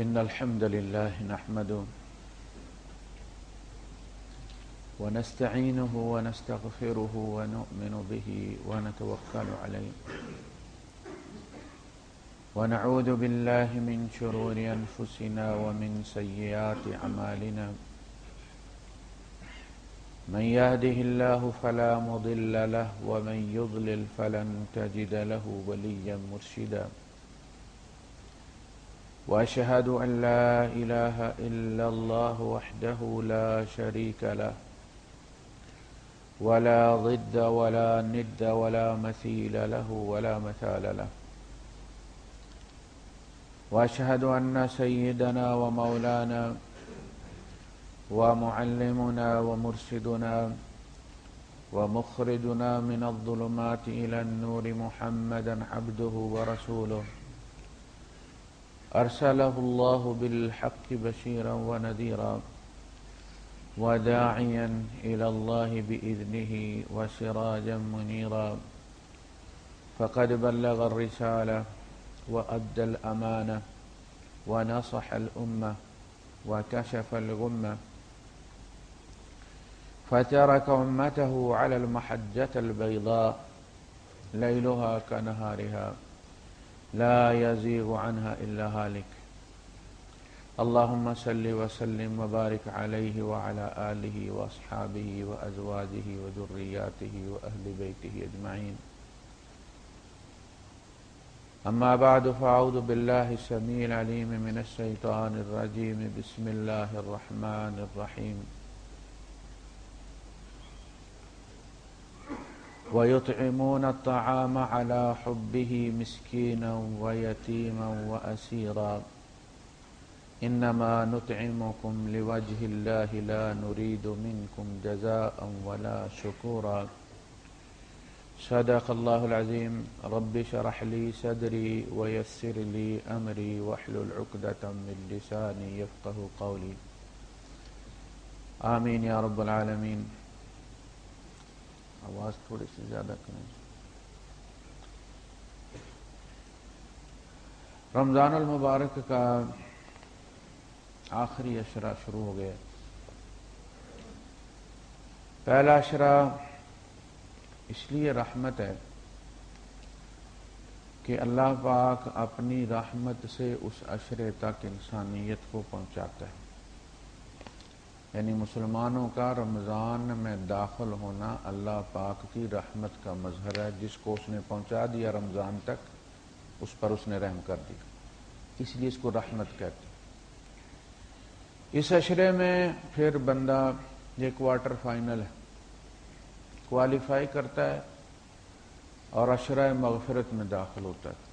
إن الحمد لله نحمده ونستعينه ونستغفره ونؤمن به ونتوكل عليه ونعوذ بالله من شرور أنفسنا ومن سيئات أعمالنا من يهده الله فلا مضل له ومن يضلل فلن تجد له وليا مرشدا وأشهد أن لا إله إلا الله وحده لا شريك له ولا ضد ولا ند ولا مثيل له ولا مثال له وأشهد أن سيدنا ومولانا ومعلمنا ومرشدنا ومخرجنا من الظلمات إلى النور محمدا عبده ورسوله أرسله الله بالحق بشيرا ونذيرا وداعيا إلى الله بإذنه وسراجا منيرا فقد بلغ الرسالة وأدى الأمانة ونصح الأمة وكشف الغمة فترك أمته على المحجة البيضاء ليلها كنهارها لا يزيغ عنها إلا هالك اللهم صل وسلم وبارك عليه وعلى آله وأصحابه وأزواجه وذرياته وأهل بيته أجمعين أما بعد فأعوذ بالله السميع العليم من الشيطان الرجيم بسم الله الرحمن الرحيم ويطعمون الطعام على حبه مسكينا ويتيما وأسيرا إنما نطعمكم لوجه الله لا نريد منكم جزاء ولا شكورا صدق الله العظيم رب اشرح لي صدري ويسر لي أمري واحلل عقدة من لساني يفقه قولي آمین یا رب العالمین. آواز تھوڑی سی زیادہ کریں. رمضان المبارک کا آخری عشرہ شروع ہو گیا. پہلا عشرہ اس لیے رحمت ہے کہ اللہ پاک اپنی رحمت سے اس عشرے تک انسانیت کو پہنچاتا ہے. یعنی مسلمانوں کا رمضان میں داخل ہونا اللہ پاک کی رحمت کا مظہر ہے. جس کو اس نے پہنچا دیا رمضان تک اس پر اس نے رحم کر دیا، اس لیے اس کو رحمت کہتے ہیں. اس عشرے میں پھر بندہ یہ کوارٹر فائنل ہے، کوالیفائی کرتا ہے اور عشرہ مغفرت میں داخل ہوتا ہے.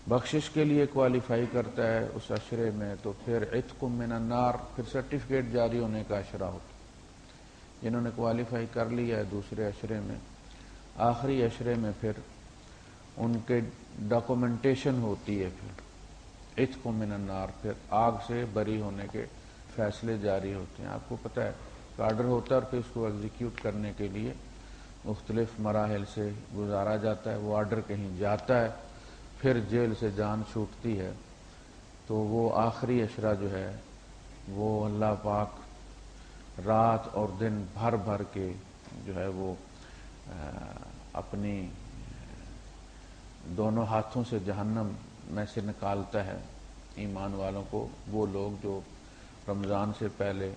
بخشش کے لیے کوالیفائی کرتا ہے اس عشرے میں، تو پھر عتق من النار، پھر سرٹیفکیٹ جاری ہونے کا عشرہ ہوتا ہے. جنہوں نے کوالیفائی کر لیا ہے دوسرے عشرے میں، آخری عشرے میں پھر ان کے ڈاکومنٹیشن ہوتی ہے. پھر عتق من النار، پھر آگ سے بری ہونے کے فیصلے جاری ہوتے ہیں. آپ کو پتہ ہے آرڈر ہوتا ہے اور پھر اس کو ایگزیکیوٹ کرنے کے لیے مختلف مراحل سے گزارا جاتا ہے. وہ آرڈر کہیں جاتا ہے، پھر جیل سے جان چھوٹتی ہے. تو وہ آخری عشرہ جو ہے وہ اللہ پاک رات اور دن بھر بھر کے جو ہے وہ اپنی دونوں ہاتھوں سے جہنم میں سے نکالتا ہے ایمان والوں کو. وہ لوگ جو رمضان سے پہلے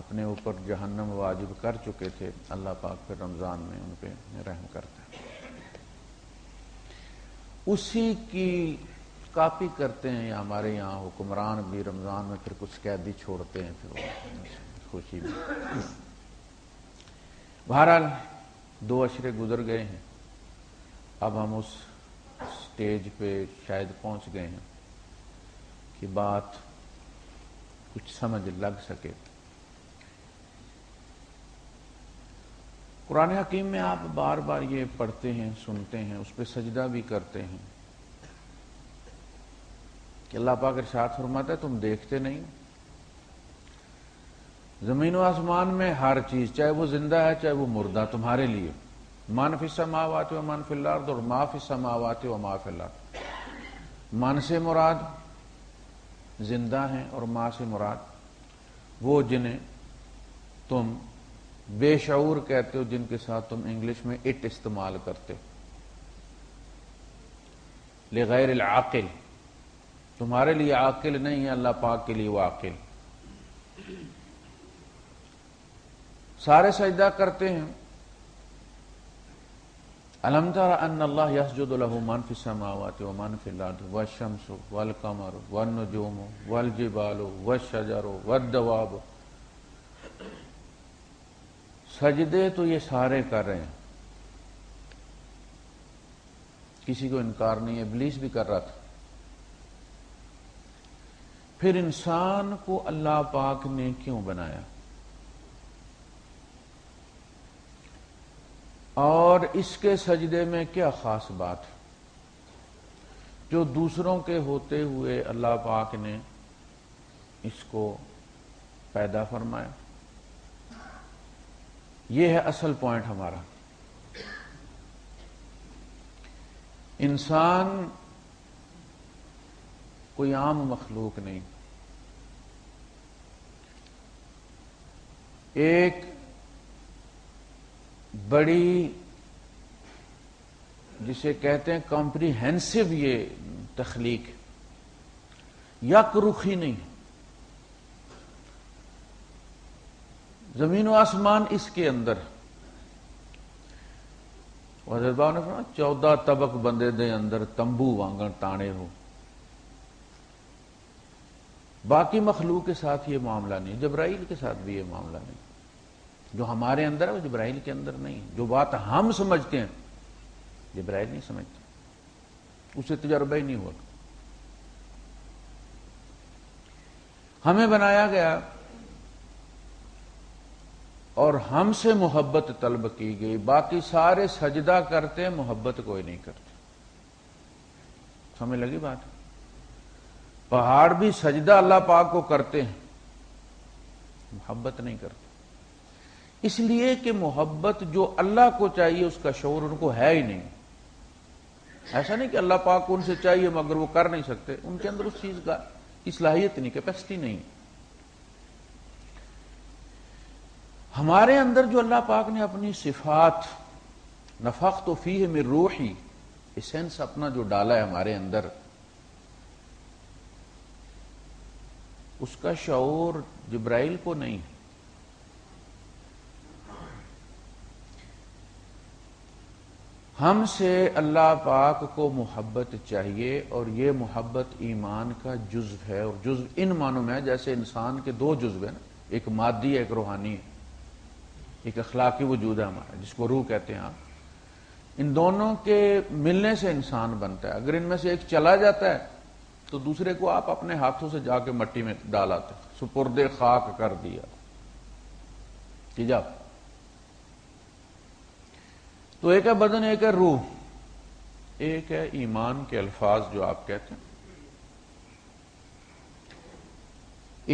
اپنے اوپر جہنم واجب کر چکے تھے، اللہ پاک پھر رمضان میں ان پہ رحم کرتا ہے. اسی کی کاپی کرتے ہیں ہمارے یہاں حکمران بھی رمضان میں پھر کچھ قیدی چھوڑتے ہیں پھر وہ خوشی میں. بہرحال 2 عشرے گزر گئے ہیں. اب ہم اس سٹیج پہ شاید پہنچ گئے ہیں کہ بات کچھ سمجھ لگ سکے. قرآن حکیم میں آپ بار بار یہ پڑھتے ہیں، سنتے ہیں، اس پہ سجدہ بھی کرتے ہیں کہ اللہ پاک ارشاد فرماتا ہے تم دیکھتے نہیں؟ زمین و آسمان میں ہر چیز، چاہے وہ زندہ ہے چاہے وہ مردہ، تمہارے لیے من فی السماوات و من فی الارض اور ما فی السماوات و ما فی الارض. من سے مراد زندہ ہیں، اور ماں سے مراد وہ جنہیں تم بے شعور کہتے ہو، جن کے ساتھ تم انگلش میں اٹ استعمال کرتے ہو، لغیر العاقل، تمہارے لیے عاقل نہیں ہے، اللہ پاک کے لیے وہ عاقل۔ سارے سجدہ کرتے ہیں۔ الم تر ان اللہ یسجد له من فی السماوات ومن فی الارض والشمس والقمر والنجوم والجبال والشجر والدواب، سجدے تو یہ سارے کر رہے ہیں، کسی کو انکار نہیں ہے، ابلیس بھی کر رہا تھا۔ پھر انسان کو اللہ پاک نے کیوں بنایا، اور اس کے سجدے میں کیا خاص بات ہے جو دوسروں کے ہوتے ہوئے اللہ پاک نے اس کو پیدا فرمایا؟ یہ ہے اصل پوائنٹ ہمارا۔ انسان کوئی عام مخلوق نہیں، ایک بڑی جسے کہتے ہیں کمپریہنسو یہ تخلیق، یک رخی نہیں، زمین و آسمان اس کے اندر۔ حضرت بابا نے فرمایا 14 طبق بندے دے اندر تمبو وانگن تانے ہو۔ باقی مخلوق کے ساتھ یہ معاملہ نہیں، جبرائیل کے ساتھ بھی یہ معاملہ نہیں، جو ہمارے اندر ہے وہ جبرائیل کے اندر نہیں، جو بات ہم سمجھتے ہیں جبرائیل نہیں سمجھتے، اسے تجربہ ہی نہیں ہوا۔ ہمیں بنایا گیا اور ہم سے محبت طلب کی گئی، باقی سارے سجدہ کرتے، محبت کوئی نہیں کرتے۔ سمجھ لگی بات؟ پہاڑ بھی سجدہ اللہ پاک کو کرتے ہیں، محبت نہیں کرتے، اس لیے کہ محبت جو اللہ کو چاہیے اس کا شعور ان کو ہے ہی نہیں۔ ایسا نہیں کہ اللہ پاک کو ان سے چاہیے مگر وہ کر نہیں سکتے، ان کے اندر اس چیز کا صلاحیت نہیں، کیپیسٹی نہیں۔ ہمارے اندر جو اللہ پاک نے اپنی صفات نفخت فیہ من روحی، ایسنس اپنا جو ڈالا ہے ہمارے اندر، اس کا شعور جبرائیل کو نہیں۔ ہم سے اللہ پاک کو محبت چاہیے، اور یہ محبت ایمان کا جزو ہے، اور جزو ان معنوں میں ہے جیسے انسان کے 2 جزو ہیں نا، ایک مادی ہے ایک روحانی ہے، ایک اخلاقی وجود ہے ہمارا جس کو روح کہتے ہیں آپ۔ ان دونوں کے ملنے سے انسان بنتا ہے، اگر ان میں سے ایک چلا جاتا ہے تو دوسرے کو آپ اپنے ہاتھوں سے جا کے مٹی میں ڈالاتے، سپرد خاک کر دیا کہ جا۔ تو ایک ہے بدن، ایک ہے روح، ایک ہے ایمان کے الفاظ جو آپ کہتے ہیں،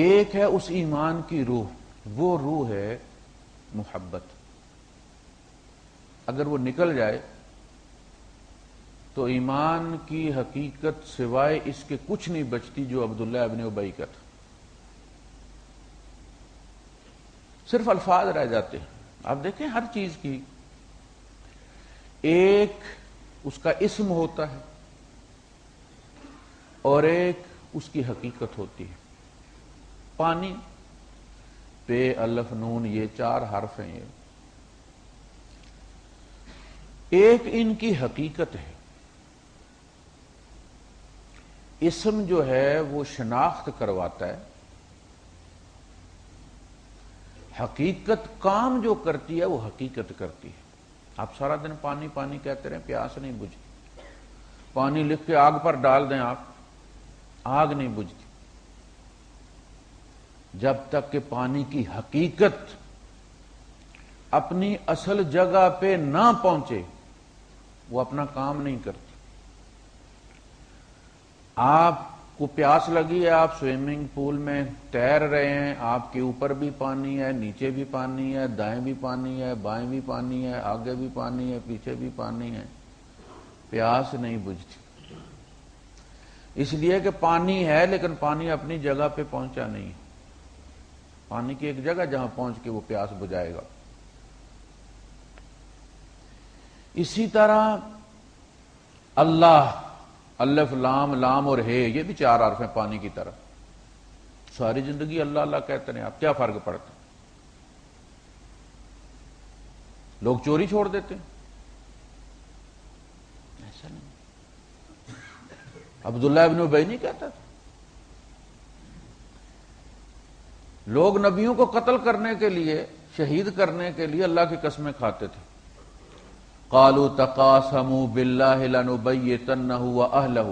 ایک ہے اس ایمان کی روح، وہ روح ہے محبت۔ اگر وہ نکل جائے تو ایمان کی حقیقت سوائے اس کے کچھ نہیں بچتی جو عبداللہ ابن ابی کا تھا، صرف الفاظ رہ جاتے ہیں۔ آپ دیکھیں ہر چیز کی ایک اس کا اسم ہوتا ہے اور ایک اس کی حقیقت ہوتی ہے۔ پانی، پے الف نون، یہ 4 حرف ہیں، یہ ایک ان کی حقیقت ہے۔ اسم جو ہے وہ شناخت کرواتا ہے، حقیقت کام جو کرتی ہے وہ حقیقت کرتی ہے۔ آپ سارا دن پانی پانی کہتے رہیں، پیاس نہیں بجھتی۔ پانی لکھ کے آگ پر ڈال دیں آپ، آگ نہیں بجھتی جب تک کہ پانی کی حقیقت اپنی اصل جگہ پہ نہ پہنچے، وہ اپنا کام نہیں کرتی۔ آپ کو پیاس لگی ہے، آپ سوئمنگ پول میں تیر رہے ہیں، آپ کے اوپر بھی پانی ہے، نیچے بھی پانی ہے، دائیں بھی پانی ہے، بائیں بھی پانی ہے، آگے بھی پانی ہے، پیچھے بھی پانی ہے، پیاس نہیں بجھتی۔ اس لیے کہ پانی ہے لیکن پانی اپنی جگہ پہ پہنچا نہیں. پانی کی ایک جگہ جہاں پہنچ کے وہ پیاس بجھائے گا. اسی طرح اللہ، الف لام لام اور ہے، یہ بھی 4 حرف ہیں پانی کی طرف. ساری زندگی اللہ اللہ کہتے ہیں، آپ کیا فرق پڑتا؟ لوگ چوری چھوڑ دیتے ہیں، ایسا نہیں. عبداللہ ابن ابی نہیں کہتا تھا لوگ نبیوں کو قتل کرنے کے لیے، شہید کرنے کے لیے اللہ کی قسمیں کھاتے تھے. قالوا تقاسموا باللہ لنبیتنہ واہلہ.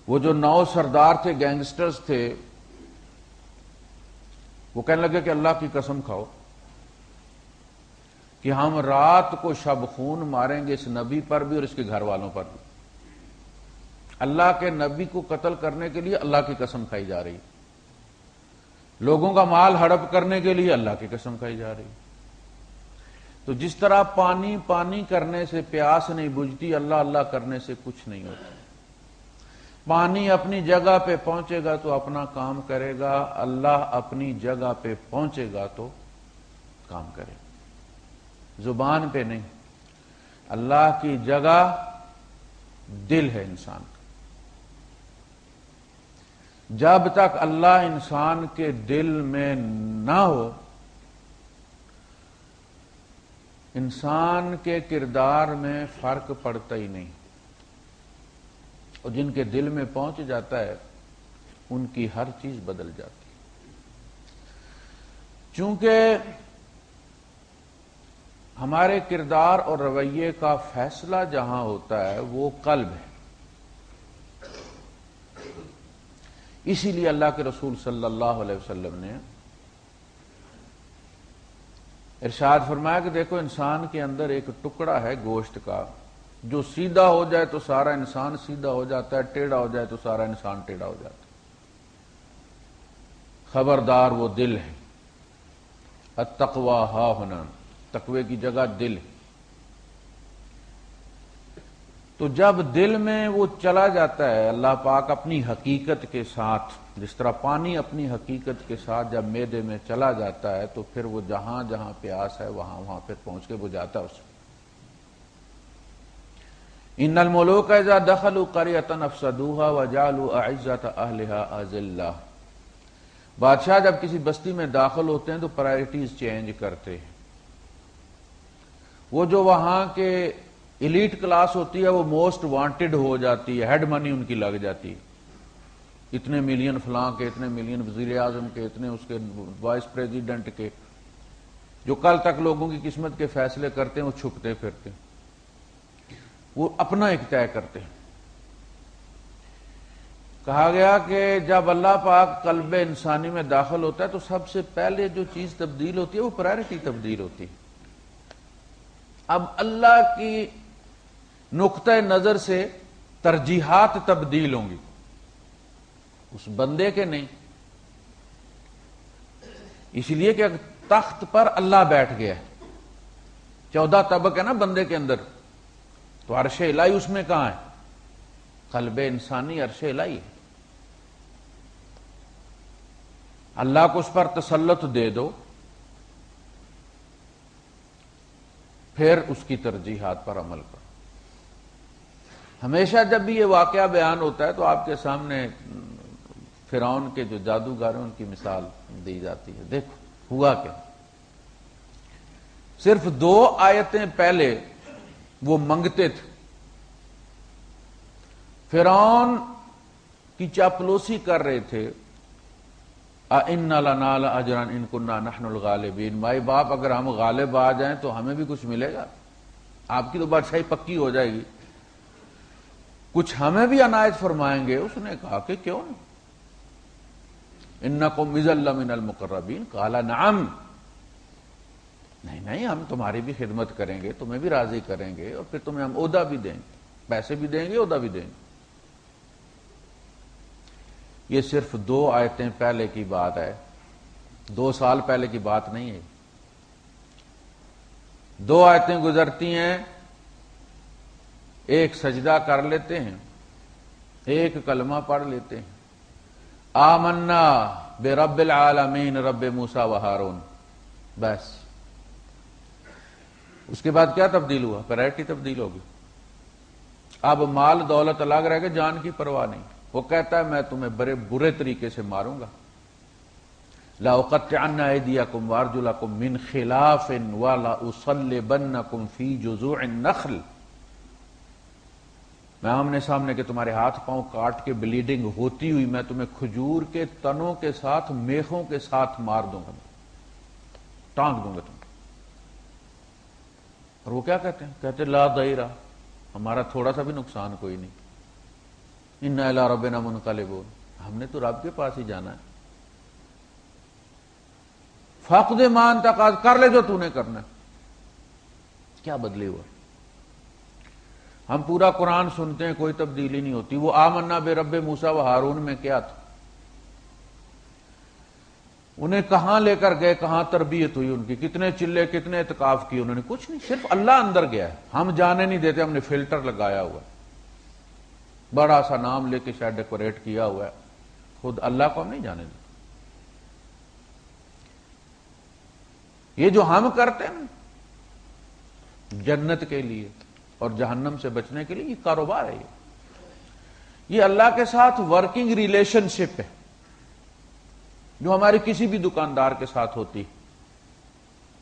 وہ جو 9 سردار تھے، گینگسٹرز تھے، وہ کہنے لگے کہ اللہ کی قسم کھاؤ کہ ہم رات کو شب خون ماریں گے اس نبی پر بھی اور اس کے گھر والوں پر بھی. اللہ کے نبی کو قتل کرنے کے لیے اللہ کی قسم کھائی جا رہی، لوگوں کا مال ہڑپ کرنے کے لیے اللہ کی قسم کھائی جا رہی. تو جس طرح پانی پانی کرنے سے پیاس نہیں بجھتی، اللہ اللہ کرنے سے کچھ نہیں ہوتا. پانی اپنی جگہ پہ پہنچے گا تو اپنا کام کرے گا، اللہ اپنی جگہ پہ پہنچے گا تو کام کرے گا، زبان پہ نہیں. اللہ کی جگہ دل ہے انسان کا. جب تک اللہ انسان کے دل میں نہ ہو، انسان کے کردار میں فرق پڑتا ہی نہیں. اور جن کے دل میں پہنچ جاتا ہے ان کی ہر چیز بدل جاتی ہے. چونکہ ہمارے کردار اور رویے کا فیصلہ جہاں ہوتا ہے وہ قلب ہے. اسی لیے اللہ کے رسول صلی اللہ علیہ وسلم نے ارشاد فرمایا کہ دیکھو انسان کے اندر ایک ٹکڑا ہے گوشت کا، جو سیدھا ہو جائے تو سارا انسان سیدھا ہو جاتا ہے، ٹیڑھا ہو جائے تو سارا انسان ٹیڑھا ہو جاتا ہے. خبردار وہ دل ہے. التقوی ہا ہنا، تقوی کی جگہ دل ہے. تو جب دل میں وہ چلا جاتا ہے، اللہ پاک اپنی حقیقت کے ساتھ، جس طرح پانی اپنی حقیقت کے ساتھ جب معدے میں چلا جاتا ہے تو پھر وہ جہاں جہاں پیاس ہے وہاں وہاں پھر پہنچ کے بجھاتا ہے اسے. ان الملوک اذا دخلوا قرية افسدوها وجعلوا اعزة اهلها اذلة. بادشاہ جب کسی بستی میں داخل ہوتے ہیں تو پرائرٹیز چینج کرتے ہیں. وہ جو وہاں کے ایلیٹ کلاس ہوتی ہے وہ موسٹ وانٹڈ ہو جاتی ہے، ہیڈ منی ان کی لگ جاتی ہے. اتنے ملین فلاں کے، اتنے ملین وزیر اعظم کے، اتنے اس کے وائس پریزیڈنٹ کے، جو کل تک لوگوں کی قسمت کے فیصلے کرتے ہیں وہ چھپتے پھرتے ہیں، وہ اپنا ایک طے کرتے ہیں. کہا گیا کہ جب اللہ پاک قلب انسانی میں داخل ہوتا ہے تو سب سے پہلے جو چیز تبدیل ہوتی ہے وہ پرائرٹی تبدیل ہوتی ہے. اب اللہ کی نقطۂ نظر سے ترجیحات تبدیل ہوں گی، اس بندے کے نہیں. اس لیے کہ تخت پر اللہ بیٹھ گیا ہے، 14 طبق ہے نا بندے کے اندر، تو عرش الہی اس میں کہاں ہے؟ قلب انسانی عرش الہی ہے. اللہ کو اس پر تسلط دے دو، پھر اس کی ترجیحات پر عمل کرو. ہمیشہ جب بھی یہ واقعہ بیان ہوتا ہے تو آپ کے سامنے فرعون کے جو جادوگر ہیں ان کی مثال دی جاتی ہے. دیکھو ہوا کیا. صرف 2 آیتیں پہلے وہ منگتے تھے، فرعون کی چاپلوسی کر رہے تھے. اِنَّ لَنَا لَأَجْرًا إِن كُنَّا نَحْنُ الْغَالِبِينَ. مائی باپ اگر ہم غالب آ جائیں تو ہمیں بھی کچھ ملے گا، آپ کی تو بادشاہی پکی ہو جائے گی، کچھ ہمیں بھی عنایت فرمائیں گے. اس نے کہا کہ کیوں نہیں. اِنَّكُمْ إِذًا لَّمِنَ الْمُقَرَّبِينَ قَالَ نَعَمْ. نہیں ہم تمہاری بھی خدمت کریں گے، تمہیں بھی راضی کریں گے، اور پھر تمہیں ہم عہدہ بھی دیں گے، پیسے بھی دیں گے، عہدہ بھی دیں گے. یہ صرف 2 آیتیں پہلے کی بات ہے، 2 سال پہلے کی بات نہیں ہے. 2 آیتیں گزرتی ہیں ایک سجدہ کر لیتے ہیں، ایک کلمہ پڑھ لیتے ہیں، آمنا برب العالمین رب موسیٰ و ہارون، بس اس کے بعد کیا تبدیل ہوا؟ پرائرٹی تبدیل ہوگی۔ اب مال دولت الگ رہ گئے، جان کی پرواہ نہیں۔ وہ کہتا ہے میں تمہیں بڑے برے طریقے سے ماروں گا، لَأُقَطِّعَنَّ أَيْدِيَكُمْ وَأَرْجُلَكُمْ مِنْ خِلَافٍ وَلَأُصَلِّبَنَّكُمْ فِي جُذُوعِ النَّخْلِ، میں آمنے سامنے کے تمہارے ہاتھ پاؤں کاٹ کے بلیڈنگ ہوتی ہوئی میں تمہیں کھجور کے تنوں کے ساتھ میخوں کے ساتھ مار دوں گا، ٹانک دوں گا تمہیں۔ اور وہ کیا کہتے ہیں؟ کہتے لا ضیرہ، ہمارا تھوڑا سا بھی نقصان کوئی نہیں، اِنَّا إِلَىٰ رَبِّنَا مُنْقَلِبُونَ، ہم نے تو رب کے پاس ہی جانا ہے۔ فَاقْضِ مَا أَنْتَ قَاضٍ، کر لے جو تو نے کرنا ہے۔ کیا بدلی ہوا؟ ہم پورا قرآن سنتے ہیں، کوئی تبدیلی نہیں ہوتی۔ وہ آمنا برب موسیٰ و ہارون میں کیا تھا؟ انہیں کہاں لے کر گئے، کہاں تربیت ہوئی ان کی، کتنے چلے، کتنے اعتکاف کیے انہوں نے؟ کچھ نہیں، صرف اللہ اندر گیا ہے، ہم جانے نہیں دیتے، ہم نے فلٹر لگایا ہوا ہے، بڑا سا نام لے کے شاید ڈیکوریٹ کیا ہوا ہے، خود اللہ کو ہم نہیں جانے دیتے۔ یہ جو ہم کرتے ہیں جنت کے لیے اور جہنم سے بچنے کے لیے، یہ کاروبار ہے، یہ اللہ کے ساتھ ورکنگ ریلیشن شپ ہے جو ہماری کسی بھی دکاندار کے ساتھ ہوتی۔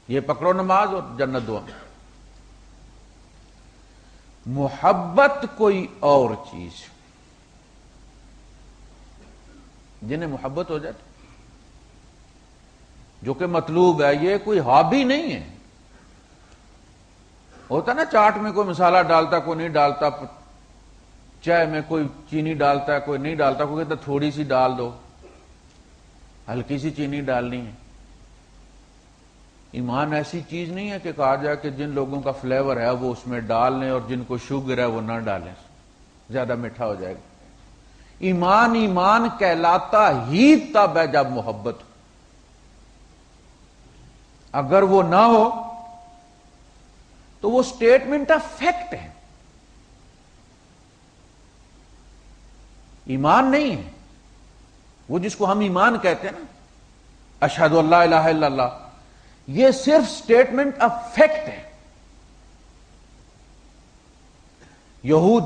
یہ پکڑو نماز اور جنت دعا۔ محبت کوئی اور چیز، جنہیں محبت ہو جائے جو کہ مطلوب ہے، یہ کوئی ہابی نہیں ہے۔ ہوتا نا چاٹ میں کوئی مسالہ ڈالتا، کوئی نہیں ڈالتا، چائے میں کوئی چینی ڈالتا ہے، کوئی نہیں ڈالتا، کوئی کہتا تھوڑی سی ڈال دو، ہلکی سی چینی ڈالنی ہے۔ ایمان ایسی چیز نہیں ہے کہ کہا جائے کہ جن لوگوں کا فلیور ہے وہ اس میں ڈال لیں اور جن کو شوگر ہے وہ نہ ڈالیں، زیادہ میٹھا ہو جائے گا۔ ایمان ایمان کہلاتا ہی تب ہے جب محبت ہو، اگر وہ نہ ہو تو وہ سٹیٹمنٹ آف فیکٹ ہے، ایمان نہیں ہے۔ وہ جس کو ہم ایمان کہتے ہیں نا، اشہد ان لا الہ الا اللہ، یہ صرف سٹیٹمنٹ آف فیکٹ ہے۔ یہود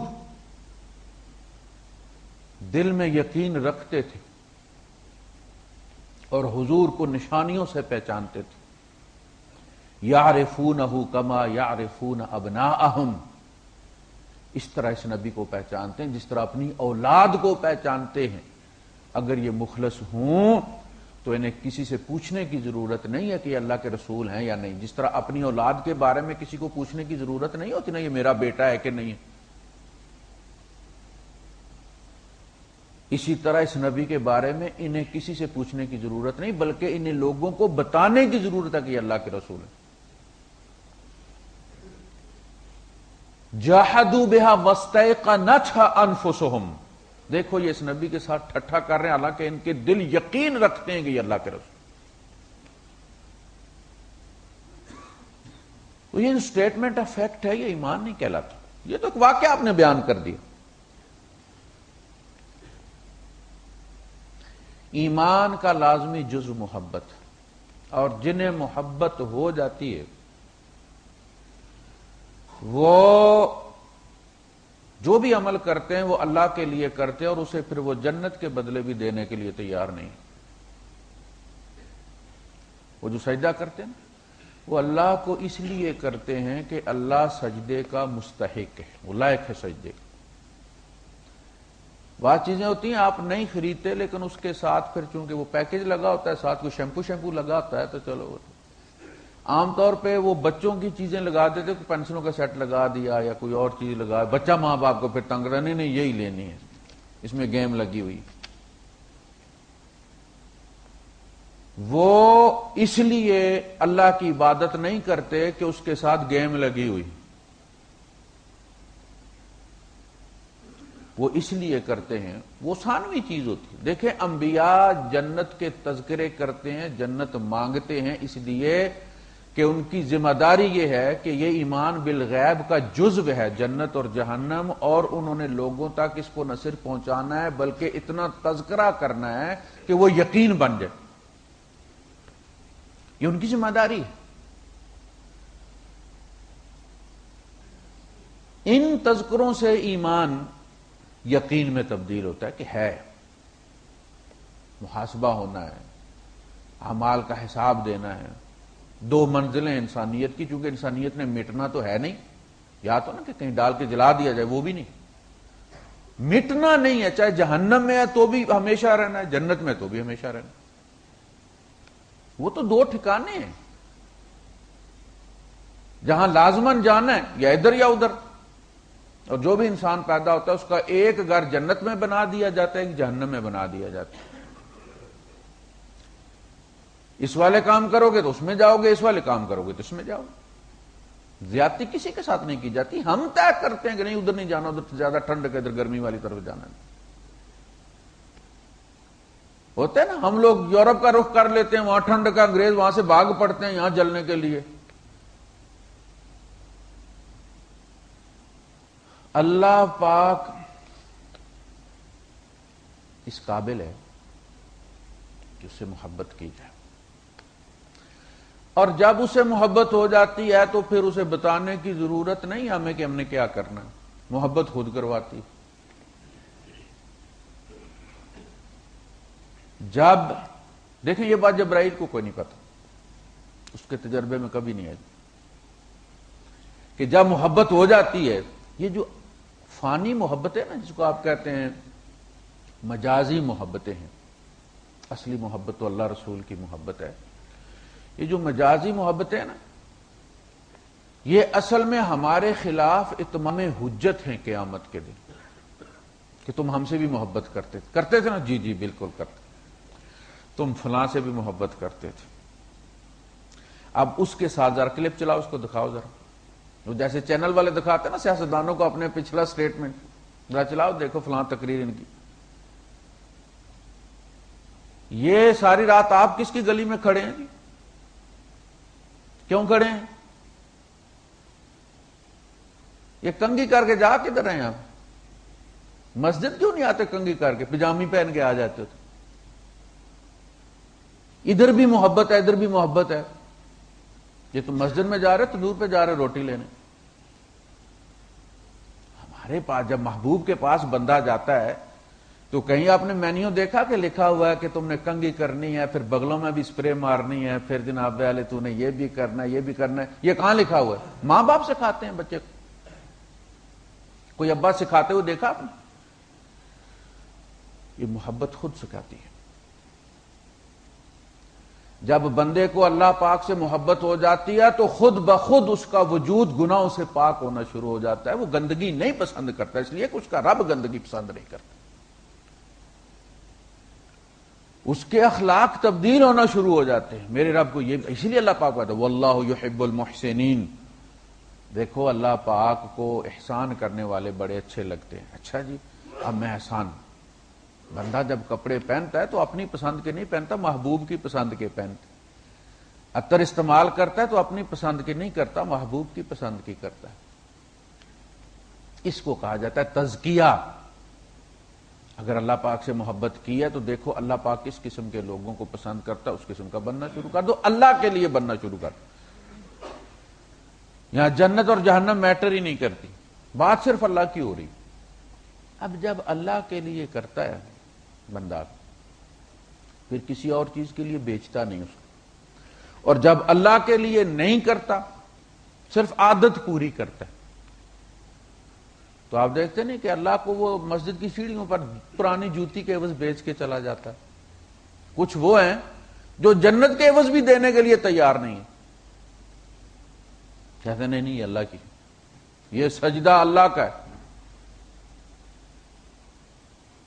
دل میں یقین رکھتے تھے اور حضور کو نشانیوں سے پہچانتے تھے، یعرفونہ کما یعرفون ابناءہم، اس طرح اس نبی کو پہچانتے ہیں جس طرح اپنی اولاد کو پہچانتے ہیں۔ اگر یہ مخلص ہوں تو انہیں کسی سے پوچھنے کی ضرورت نہیں ہے کہ یہ اللہ کے رسول ہیں یا نہیں، جس طرح اپنی اولاد کے بارے میں کسی کو پوچھنے کی ضرورت نہیں ہوتی نا، یہ میرا بیٹا ہے کہ نہیں ہے۔ اسی طرح اس نبی کے بارے میں انہیں کسی سے پوچھنے کی ضرورت نہیں، بلکہ انہیں لوگوں کو بتانے کی ضرورت ہے کہ یہ اللہ کے رسول ہے۔ جاہدوا بہا واستیقنتھا انفسہم، دیکھو یہ اس نبی کے ساتھ ٹھٹھا کر رہے ہیں، حالانکہ ان کے دل یقین رکھتے ہیں کہ یہ اللہ کے رسول۔ تو یہ اسٹیٹمنٹ آف فیکٹ ہے، یہ ایمان نہیں کہلاتا، یہ تو ایک واقعہ آپ نے بیان کر دیا۔ ایمان کا لازمی جزو محبت، اور جنہیں محبت ہو جاتی ہے وہ جو بھی عمل کرتے ہیں وہ اللہ کے لیے کرتے ہیں، اور اسے پھر وہ جنت کے بدلے بھی دینے کے لیے تیار نہیں۔ وہ جو سجدہ کرتے ہیں وہ اللہ کو اس لیے کرتے ہیں کہ اللہ سجدے کا مستحق ہے، وہ لائق ہے سجدے کا۔ بعض چیزیں ہوتی ہیں آپ نہیں خریدتے، لیکن اس کے ساتھ پھر چونکہ وہ پیکج لگا ہوتا ہے، ساتھ کوئی شیمپو لگا ہوتا ہے، تو چلو عام طور پہ وہ بچوں کی چیزیں لگا دیتے، کوئی پینسلوں کا سیٹ لگا دیا یا کوئی اور چیز لگا، بچہ ماں باپ کو پھر تنگ رہنے نہیں یہی لینی ہے، اس میں گیم لگی ہوئی۔ وہ اس لیے اللہ کی عبادت نہیں کرتے کہ اس کے ساتھ گیم لگی ہوئی، وہ اس لیے کرتے ہیں، وہ ثانوی چیز ہوتی ہے۔ دیکھیں انبیاء جنت کے تذکرے کرتے ہیں، جنت مانگتے ہیں اس لیے کہ ان کی ذمہ داری یہ ہے کہ یہ ایمان بالغیب کا جزو ہے جنت اور جہنم، اور انہوں نے لوگوں تک اس کو نہ صرف پہنچانا ہے بلکہ اتنا تذکرہ کرنا ہے کہ وہ یقین بن جائے. یہ ان کی ذمہ داری ہے. ان تذکروں سے ایمان یقین میں تبدیل ہوتا ہے کہ ہے، محاسبہ ہونا ہے، اعمال کا حساب دینا ہے. دو منزلیں انسانیت کی، چونکہ انسانیت نے مٹنا تو ہے نہیں، یا تو نا کہ کہیں ڈال کے جلا دیا جائے، وہ بھی نہیں. مٹنا نہیں ہے، چاہے جہنم میں ہے تو بھی ہمیشہ رہنا ہے، جنت میں تو بھی ہمیشہ رہنا. وہ تو دو ٹھکانے ہیں جہاں لازماً جانا ہے، یا ادھر یا ادھر. اور جو بھی انسان پیدا ہوتا ہے اس کا ایک گھر جنت میں بنا دیا جاتا ہے، ایک جہنم میں بنا دیا جاتا ہے. اس والے کام کرو گے تو اس میں جاؤ گے، اس والے کام کرو گے تو اس میں جاؤ گے. زیادتی کسی کے ساتھ نہیں کی جاتی. ہم طے کرتے ہیں کہ نہیں ادھر نہیں جانا، ادھر زیادہ ٹھنڈ ہے، ادھر گرمی والی طرف جانا ہے. ہوتا ہے نا، ہم لوگ یورپ کا رخ کر لیتے ہیں، وہاں ٹھنڈ کا، انگریز وہاں سے بھاگ پڑتے ہیں یہاں جلنے کے لیے. اللہ پاک اس قابل ہے کہ اس سے محبت کی جائے، اور جب اسے محبت ہو جاتی ہے تو پھر اسے بتانے کی ضرورت نہیں ہمیں کہ ہم نے کیا کرنا ہے. محبت خود کرواتی. جب دیکھیں یہ بات جبرائیل کو کوئی نہیں پتا، اس کے تجربے میں کبھی نہیں آئی کہ جب محبت ہو جاتی ہے، یہ جو فانی محبت ہے نا جس کو آپ کہتے ہیں مجازی محبتیں ہیں، اصلی محبت تو اللہ رسول کی محبت ہے. یہ جو مجازی محبت ہے نا، یہ اصل میں ہمارے خلاف اتمام حجت ہیں قیامت کے دن کہ تم ہم سے بھی محبت کرتے تھے نا. جی جی بالکل کرتے. تم فلاں سے بھی محبت کرتے تھے. اب اس کے ساتھ ذرا کلپ چلاؤ، اس کو دکھاؤ ذرا. وہ جیسے چینل والے دکھاتے ہیں نا سیاستدانوں کو اپنے پچھلا سٹیٹمنٹ، ذرا چلاؤ دیکھو فلاں تقریر ان کی. یہ ساری رات آپ کس کی گلی میں کھڑے ہیں جی؟ کیوں کھڑے ہیں؟ یہ کنگھی کر کے جا کدھر رہے ہیں آپ؟ مسجد کیوں نہیں آتے کنگھی کر کے؟ پجامی پہن کے آ جاتے ہو. ادھر بھی محبت ہے، ادھر بھی محبت ہے. یہ تو مسجد میں جا رہے تو دور پہ جا رہے روٹی لینے. ہمارے پاس جب محبوب کے پاس بندہ جاتا ہے تو کہیں آپ نے مینیو دیکھا کہ لکھا ہوا ہے کہ تم نے کنگھی کرنی ہے، پھر بغلوں میں بھی سپرے مارنی ہے، پھر جناب والے تو نے یہ بھی کرنا ہے، یہ بھی کرنا ہے. یہ کہاں لکھا ہوا ہے؟ ماں باپ سکھاتے ہیں بچے کو. کوئی ابا سکھاتے ہوئے دیکھا آپ نے؟ یہ محبت خود سکھاتی ہے. جب بندے کو اللہ پاک سے محبت ہو جاتی ہے تو خود بخود اس کا وجود گناہوں سے پاک ہونا شروع ہو جاتا ہے. وہ گندگی نہیں پسند کرتا، اس لیے کہ اس کا رب گندگی پسند نہیں کرتا. اس کے اخلاق تبدیل ہونا شروع ہو جاتے ہیں. میرے رب کو یہ، اسی لیے اللہ پاک کہتا ہے واللہ یحب المحسنین. دیکھو اللہ پاک کو احسان کرنے والے بڑے اچھے لگتے ہیں. اچھا جی اب میں احسان، بندہ جب کپڑے پہنتا ہے تو اپنی پسند کے نہیں پہنتا، محبوب کی پسند کے پہنتا. عطر استعمال کرتا ہے تو اپنی پسند کی نہیں کرتا، محبوب کی پسند کی کرتا ہے. اس کو کہا جاتا ہے تزکیہ. اگر اللہ پاک سے محبت کی ہے تو دیکھو اللہ پاک کس قسم کے لوگوں کو پسند کرتا ہے، اس قسم کا بننا شروع کر دو. اللہ کے لیے بننا شروع کر دو. یہاں جنت اور جہنم میٹر ہی نہیں کرتی، بات صرف اللہ کی ہو رہی. اب جب اللہ کے لیے کرتا ہے بندہ، پھر کسی اور چیز کے لیے بیچتا نہیں اس کو. اور جب اللہ کے لیے نہیں کرتا، صرف عادت پوری کرتا ہے، تو آپ دیکھتے نہیں کہ اللہ کو وہ مسجد کی سیڑھیوں پر پرانی جوتی کے عوض بیچ کے چلا جاتا ہے. کچھ وہ ہیں جو جنت کے عوض بھی دینے کے لیے تیار نہیں ہے. کہتے نہیں یہ اللہ کی، یہ سجدہ اللہ کا ہے.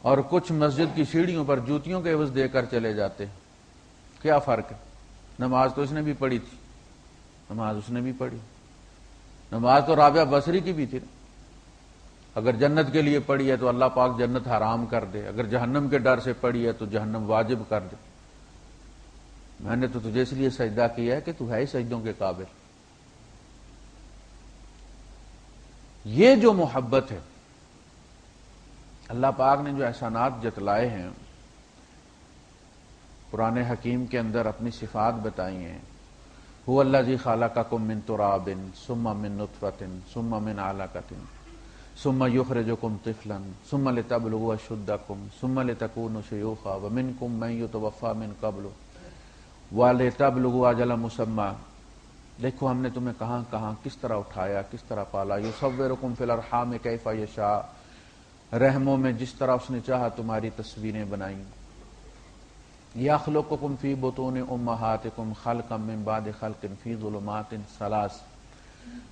اور کچھ مسجد کی سیڑھیوں پر جوتیوں کے عوض دے کر چلے جاتے ہیں. کیا فرق ہے؟ نماز تو اس نے بھی پڑھی تھی، نماز اس نے بھی پڑھی، نماز تو رابعہ بصری کی بھی تھی. اگر جنت کے لیے پڑھی ہے تو اللہ پاک جنت حرام کر دے، اگر جہنم کے ڈر سے پڑھی ہے تو جہنم واجب کر دے. میں نے تو تجھے اس لیے سجدہ کیا ہے کہ تو ہے ہی سجدوں کے قابل. یہ جو محبت ہے، اللہ پاک نے جو احسانات جتلائے ہیں، قرآن حکیم کے اندر اپنی صفات بتائی ہیں. هو الذی خلقکم من تراب ثم من نطفۃ ثم من علقۃ ثم یخرجکم طفلا ثم لتبلغوا اشدکم ثم لتکونوا شیوخا ومنکم من یتوفی من قبل ولتبلغوا اجلا مسمى. دیکھو ہم نے تمہیں کہاں کہاں کس طرح اٹھایا، کس طرح پالا. یصورکم فی الارحام کیف یشاء، رحموں میں جس طرح اس نے چاہا تمہاری تصویریں بنائیں. یخلقکم فی بطون امہاتکم خلقا من بعد خلق فی ظلمات ثلاث،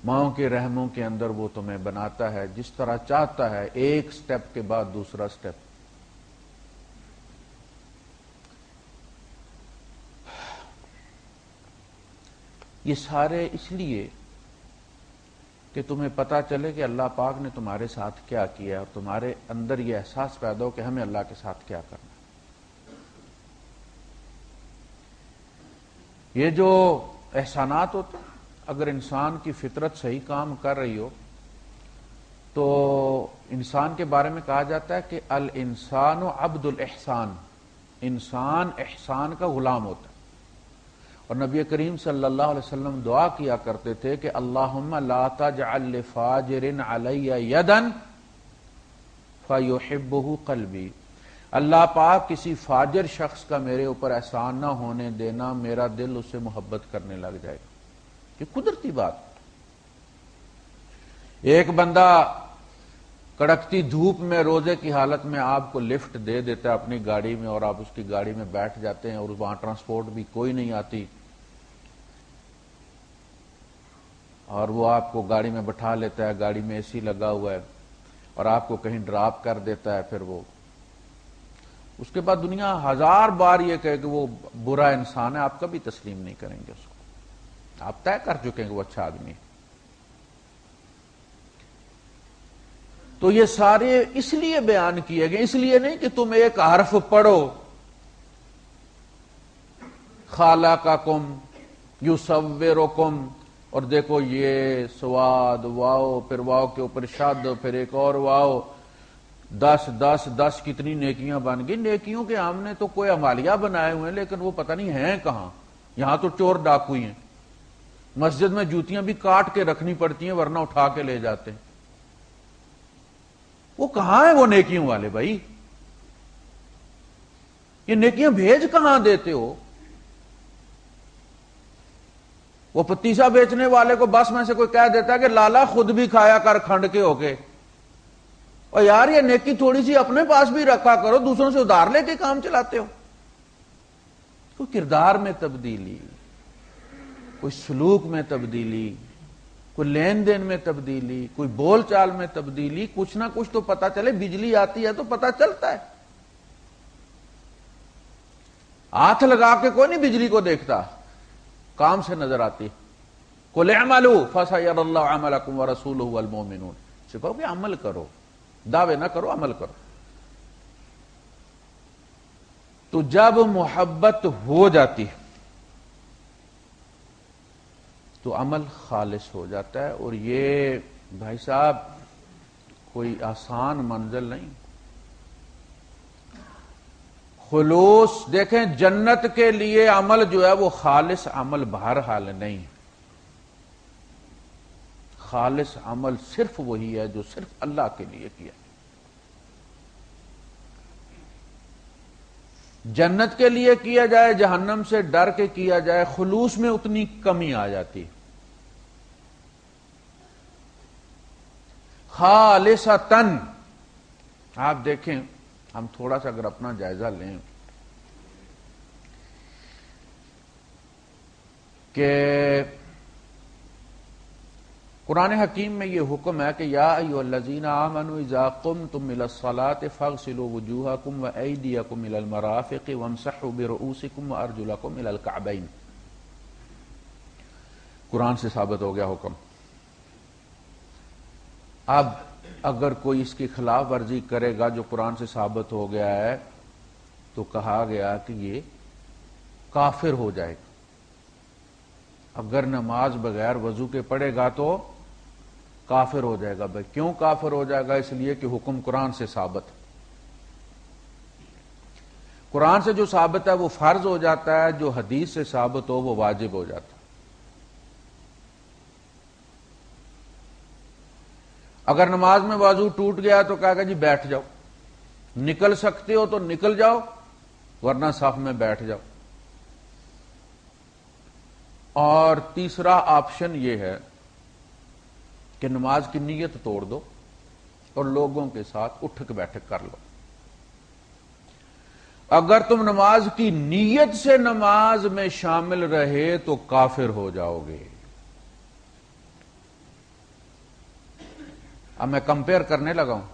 ماؤں کے رحموں کے اندر وہ تمہیں بناتا ہے جس طرح چاہتا ہے، ایک سٹیپ کے بعد دوسرا سٹیپ. یہ سارے اس لیے کہ تمہیں پتا چلے کہ اللہ پاک نے تمہارے ساتھ کیا کیا ہے، اور تمہارے اندر یہ احساس پیدا ہو کہ ہمیں اللہ کے ساتھ کیا کرنا. یہ جو احسانات ہوتے ہیں، اگر انسان کی فطرت صحیح کام کر رہی ہو تو انسان کے بارے میں کہا جاتا ہے کہ الانسان عبد الاحسان، انسان احسان کا غلام ہوتا ہے. اور نبی کریم صلی اللہ علیہ وسلم دعا کیا کرتے تھے کہ اللہم لا تجعل لفاجر علی یدا فیحبہ قلبی، اللہ پاک کسی فاجر شخص کا میرے اوپر احسان نہ ہونے دینا، میرا دل اس سے محبت کرنے لگ جائے گا. یہ قدرتی بات. ایک بندہ کڑکتی دھوپ میں روزے کی حالت میں آپ کو لفٹ دے دیتا ہے اپنی گاڑی میں، اور آپ اس کی گاڑی میں بیٹھ جاتے ہیں، اور وہاں ٹرانسپورٹ بھی کوئی نہیں آتی، اور وہ آپ کو گاڑی میں بٹھا لیتا ہے، گاڑی میں اے سی لگا ہوا ہے، اور آپ کو کہیں ڈراپ کر دیتا ہے. پھر وہ اس کے بعد دنیا ہزار بار یہ کہے کہ وہ برا انسان ہے، آپ کبھی تسلیم نہیں کریں گے اس کو. آپ طے کر چکے ہیں کہ وہ اچھا آدمی ہے. تو یہ سارے اس لیے بیان کیے گئے، اس لیے نہیں کہ تم ایک حرف پڑھو، خالقکم یصورکم، اور دیکھو یہ سواد واو، پھر واو کے اوپر شد، پھر ایک اور واو، 10 10 10 کتنی نیکیاں بن گئی. نیکیوں کے ہم نے تو کوئی عمالیہ بنائے ہوئے ہیں، لیکن وہ پتہ نہیں ہیں کہاں. یہاں تو چور ڈاکو ہیں، مسجد میں جوتیاں بھی کاٹ کے رکھنی پڑتی ہیں ورنہ اٹھا کے لے جاتے ہیں. وہ کہاں ہیں وہ نیکیوں والے بھائی؟ یہ نیکیاں بھیج کہاں دیتے ہو؟ وہ پتیسا بیچنے والے کو بس میں سے کوئی کہہ دیتا ہے کہ لالا خود بھی کھایا کر کھنڈ کے ہو کے، اور یار یہ نیکی تھوڑی سی اپنے پاس بھی رکھا کرو، دوسروں سے ادھار لے کے کام چلاتے ہو. کوئی کردار میں تبدیلی، کوئی سلوک میں تبدیلی، کوئی لین دین میں تبدیلی، کوئی بول چال میں تبدیلی، کچھ نہ کچھ تو پتا چلے. بجلی آتی ہے تو پتا چلتا ہے، ہاتھ لگا کے کوئی نہیں بجلی کو دیکھتا، کام سے نظر آتی. قل اعملوا فسيرى الله عملكم ورسوله والمؤمنون. سکھو کہ عمل کرو، دعوے نہ کرو، عمل کرو. تو جب محبت ہو جاتی ہے تو عمل خالص ہو جاتا ہے. اور یہ بھائی صاحب کوئی آسان منزل نہیں. خلوص دیکھیں، جنت کے لیے عمل جو ہے وہ خالص عمل بہرحال نہیں. خالص عمل صرف وہی ہے جو صرف اللہ کے لیے کیا. جنت کے لیے کیا جائے، جہنم سے ڈر کے کیا جائے، خلوص میں اتنی کمی آ جاتی. خالصتاً آپ دیکھیں، ہم تھوڑا سا اگر اپنا جائزہ لیں کہ قرآن حکیم میں یہ حکم ہے کہ یا ایھا الذین آمنوا اذا قمتم الى الصلاة فاغسلوا وجوہکم وایدیکم الى المرافق وامسحوا برؤوسکم وارجلکم الى الکعبین. قرآن سے ثابت ہو گیا حکم. اب اگر کوئی اس کی خلاف ورزی کرے گا جو قرآن سے ثابت ہو گیا ہے تو کہا گیا کہ یہ کافر ہو جائے گا. اگر نماز بغیر وضو کے پڑھے گا تو کافر ہو جائے گا. بھائی کیوں کافر ہو جائے گا؟ اس لیے کہ حکم قرآن سے ثابت ہے. قرآن سے جو ثابت ہے وہ فرض ہو جاتا ہے، جو حدیث سے ثابت ہو وہ واجب ہو جاتا ہے. اگر نماز میں وضو ٹوٹ گیا تو کہا کہ جی بیٹھ جاؤ، نکل سکتے ہو تو نکل جاؤ ورنہ صف میں بیٹھ جاؤ. اور تیسرا آپشن یہ ہے کہ نماز کی نیت توڑ دو اور لوگوں کے ساتھ اٹھک بیٹھک کر لو. اگر تم نماز کی نیت سے نماز میں شامل رہے تو کافر ہو جاؤ گے. اب میں کمپیئر کرنے لگا ہوں،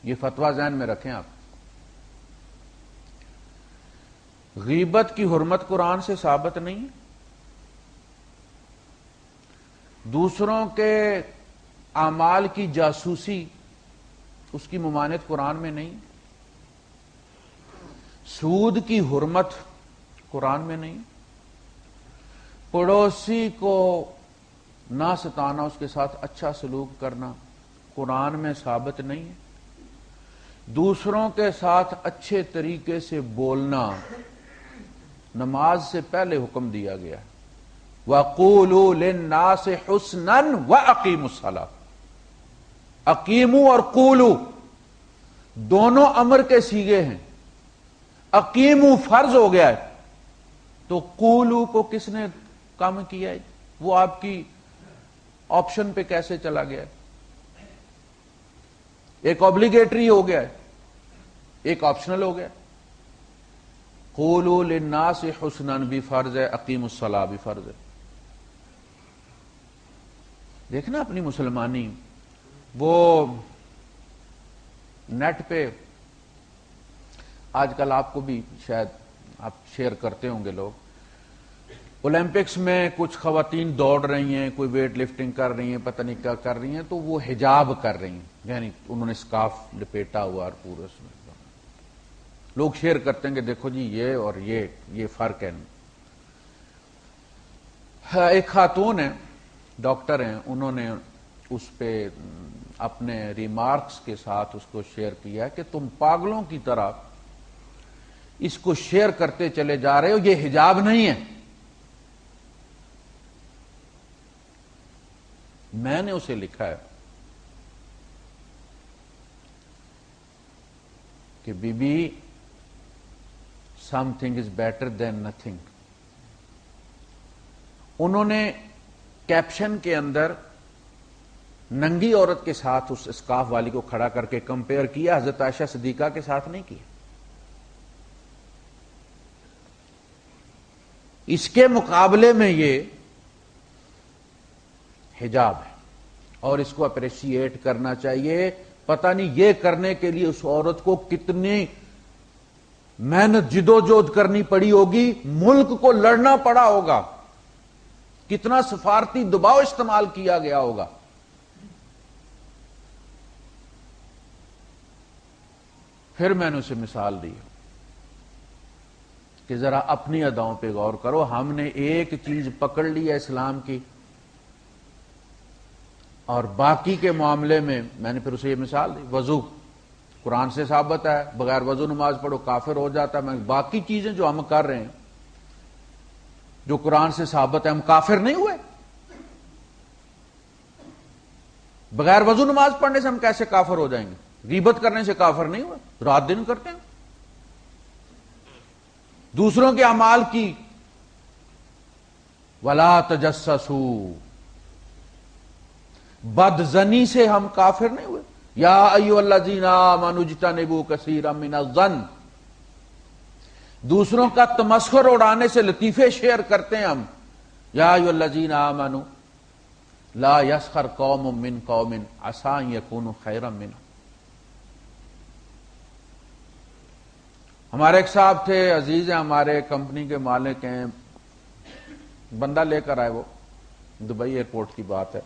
یہ فتویٰ ذہن میں رکھیں آپ. غیبت کی حرمت قرآن سے ثابت نہیں ہے، دوسروں کے اعمال کی جاسوسی اس کی ممانعت قرآن میں نہیں، سود کی حرمت قرآن میں نہیں، پڑوسی کو نہ ستانا، اس کے ساتھ اچھا سلوک کرنا قرآن میں ثابت نہیں ہے. دوسروں کے ساتھ اچھے طریقے سے بولنا نماز سے پہلے حکم دیا گیا ہے. وَقُولُوا لِلنَّاسِ حُسْنًا وَأَقِیمُوا الصَّلَاةَ. اقیمو اور قولو دونوں امر کے صیغے ہیں. اقیمو فرض ہو گیا ہے تو قولو کو کس نے کم کیا ہے؟ وہ آپ کی آپشن پہ کیسے چلا گیا ہے؟ ایک اوبلیگیٹری ہو گیا ہے، ایک آپشنل ہو گیا. قولوا للناس حسنا بھی فرض ہے، اقیموا الصلاۃ بھی فرض ہے. دیکھنا اپنی مسلمانی. وہ نیٹ پہ آج کل آپ کو بھی شاید آپ شیئر کرتے ہوں گے لوگ، اولمپکس میں کچھ خواتین دوڑ رہی ہیں، کوئی ویٹ لفٹنگ کر رہی ہیں، پتہ نہیں کیا کر رہی ہیں، تو وہ حجاب کر رہی ہیں، یعنی انہوں نے سکارف لپیٹا ہوا اور پورا اس میں لوگ شیئر کرتے ہیں کہ دیکھو جی یہ اور یہ فرق ہے. ایک خاتون ہیں، ڈاکٹر ہیں، انہوں نے اس پہ اپنے ریمارکس کے ساتھ اس کو شیئر کیا کہ تم پاگلوں کی طرح اس کو شیئر کرتے چلے جا رہے ہو، یہ حجاب نہیں ہے. میں نے اسے لکھا ہے کہ بی بی something is better than nothing. انہوں نے کیپشن کے اندر ننگی عورت کے ساتھ اس اسکارف والی کو کھڑا کر کے کمپیئر کیا، حضرت عائشہ صدیقہ کے ساتھ نہیں کیا. اس کے مقابلے میں یہ حجاب ہے اور اس کو اپریشیٹ کرنا چاہیے. پتہ نہیں یہ کرنے کے لیے اس عورت کو کتنی محنت جدوجہد کرنی پڑی ہوگی، ملک کو لڑنا پڑا ہوگا، کتنا سفارتی دباؤ استعمال کیا گیا ہوگا. پھر میں نے اسے مثال دی کہ ذرا اپنی اداؤں پہ غور کرو. ہم نے ایک چیز پکڑ لی ہے اسلام کی اور باقی کے معاملے میں نے پھر اسے یہ مثال دی. وضو قرآن سے ثابت ہے، بغیر وضو نماز پڑھو کافر ہو جاتا ہے. باقی چیزیں جو ہم کر رہے ہیں جو قرآن سے ثابت ہے، ہم کافر نہیں ہوئے؟ بغیر وضو نماز پڑھنے سے ہم کیسے کافر ہو جائیں گے؟ غیبت کرنے سے کافر نہیں ہوئے، رات دن کرتے ہیں. دوسروں کے اعمال کی ولا تجسسوا، بدزنی سے ہم کافر نہیں ہوئے. یا ایھا الذین آمنوا اجتنبوا کثیرا من الظن، دوسروں کا تمسخر اڑانے سے لطیفے شیئر کرتے ہیں ہم. یا ایھا الذین آمنوا لا یسخر قوم من قوم عسى ان یکونوا خیرا منهم. ہمارے ایک صاحب تھے، عزیز ہیں، ہمارے کمپنی کے مالک ہیں، بندہ لے کر آئے، وہ دبئی ایئرپورٹ کی بات ہے.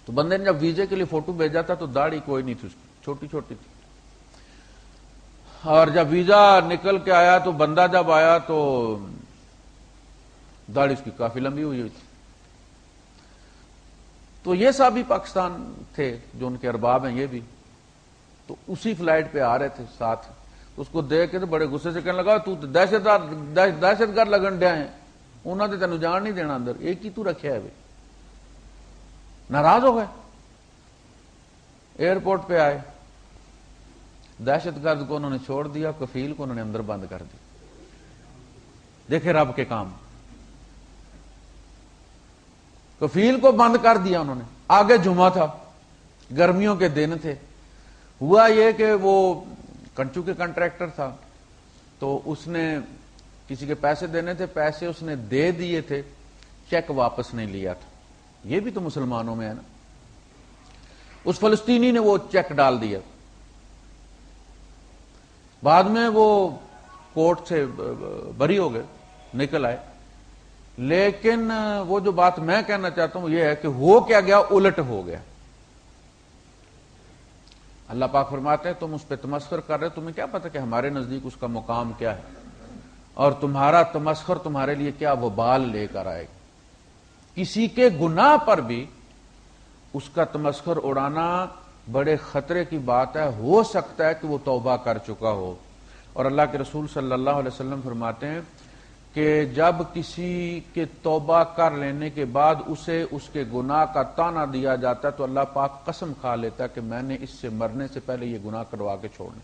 تو بندے نے جب ویزے کے لیے فوٹو بھیجا تھا تو داڑھی کوئی نہیں تھی اس کی، چھوٹی چھوٹی تھی. اور جب ویزا نکل کے آیا تو بندہ جب آیا تو داڑھی اس کی کافی لمبی ہوئی تھی. تو یہ صاحب بھی پاکستان تھے جو ان کے ارباب ہیں یہ بھی، تو اسی فلائٹ پہ آ رہے تھے ساتھ. اس کو دیکھ کے تو بڑے غصے سے کہنے لگا تو دہشت گرد لگن ڈیا ہے، انہوں نے تینوں جان نہیں دینا اندر، ایک ہی تو رکھا ہے بھائی. ناراض ہو گئے، ایئرپورٹ پہ آئے، دہشت گرد کو انہوں نے چھوڑ دیا، کفیل کو انہوں نے اندر بند کر دیا. دیکھے رب کے کام، کفیل کو بند کر دیا انہوں نے. آگے جمعہ تھا، گرمیوں کے دن تھے. ہوا یہ کہ وہ کنچو کے کنٹریکٹر تھا، تو اس نے کسی کے پیسے دینے تھے، پیسے اس نے دے دیے تھے، چیک واپس نہیں لیا تھا. یہ بھی تو مسلمانوں میں ہے نا. اس فلسطینی نے وہ چیک ڈال دیا. بعد میں وہ کورٹ سے بری ہو گئے، نکل آئے. لیکن وہ جو بات میں کہنا چاہتا ہوں یہ ہے کہ ہو کیا گیا، الٹ ہو گیا. اللہ پاک فرماتے ہیں تم اس پہ تمسخر کر رہے، تمہیں کیا پتا کہ ہمارے نزدیک اس کا مقام کیا ہے، اور تمہارا تمسخر تمہارے لیے کیا وبال لے کر آئے گا. کسی کے گناہ پر بھی اس کا تمسخر اڑانا بڑے خطرے کی بات ہے. ہو سکتا ہے کہ وہ توبہ کر چکا ہو. اور اللہ کے رسول صلی اللہ علیہ وسلم فرماتے ہیں کہ جب کسی کے توبہ کر لینے کے بعد اسے اس کے گناہ کا تانا دیا جاتا ہے تو اللہ پاک قسم کھا لیتا ہے کہ میں نے اس سے مرنے سے پہلے یہ گناہ کروا کے چھوڑنے.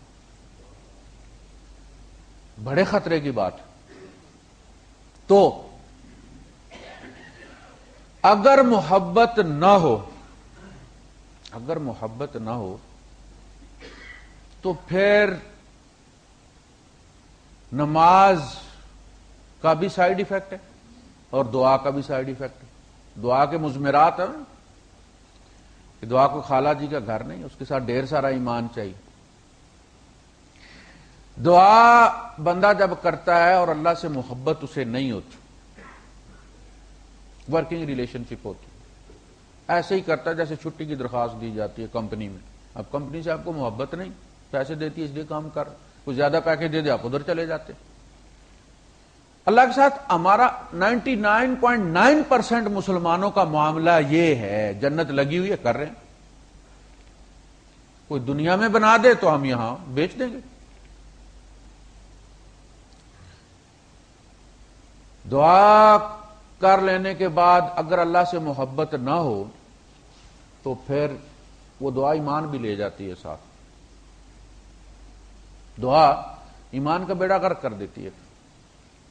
بڑے خطرے کی بات. تو اگر محبت نہ ہو، اگر محبت نہ ہو تو پھر نماز کا بھی سائیڈ ایفیکٹ ہے اور دعا کا بھی سائیڈ ایفیکٹ ہے. دعا کے مضمرات ہیں کہ دعا کو خالہ جی کا گھر نہیں، اس کے ساتھ ڈھیر سارا ایمان چاہیے. دعا بندہ جب کرتا ہے اور اللہ سے محبت اسے نہیں ہوتی، ورکنگ ریلیشن شپ ہوتی، ایسے ہی کرتا ہے جیسے چھٹی کی درخواست دی جاتی ہے کمپنی میں. اب کمپنی سے آپ کو محبت نہیں، پیسے دیتی ہے اس لیے کام کر، کچھ زیادہ پیکج دے دے آپ ادھر چلے جاتے. اللہ کے ساتھ ہمارا 99.9% مسلمانوں کا معاملہ یہ ہے، جنت لگی ہوئی ہے کر رہے ہیں. کوئی دنیا میں بنا دے تو ہم یہاں بیچ دیں گے. دعا کر لینے کے بعد اگر اللہ سے محبت نہ ہو تو پھر وہ دعا ایمان بھی لے جاتی ہے ساتھ. دعا ایمان کا بیڑا غرق کر دیتی ہے.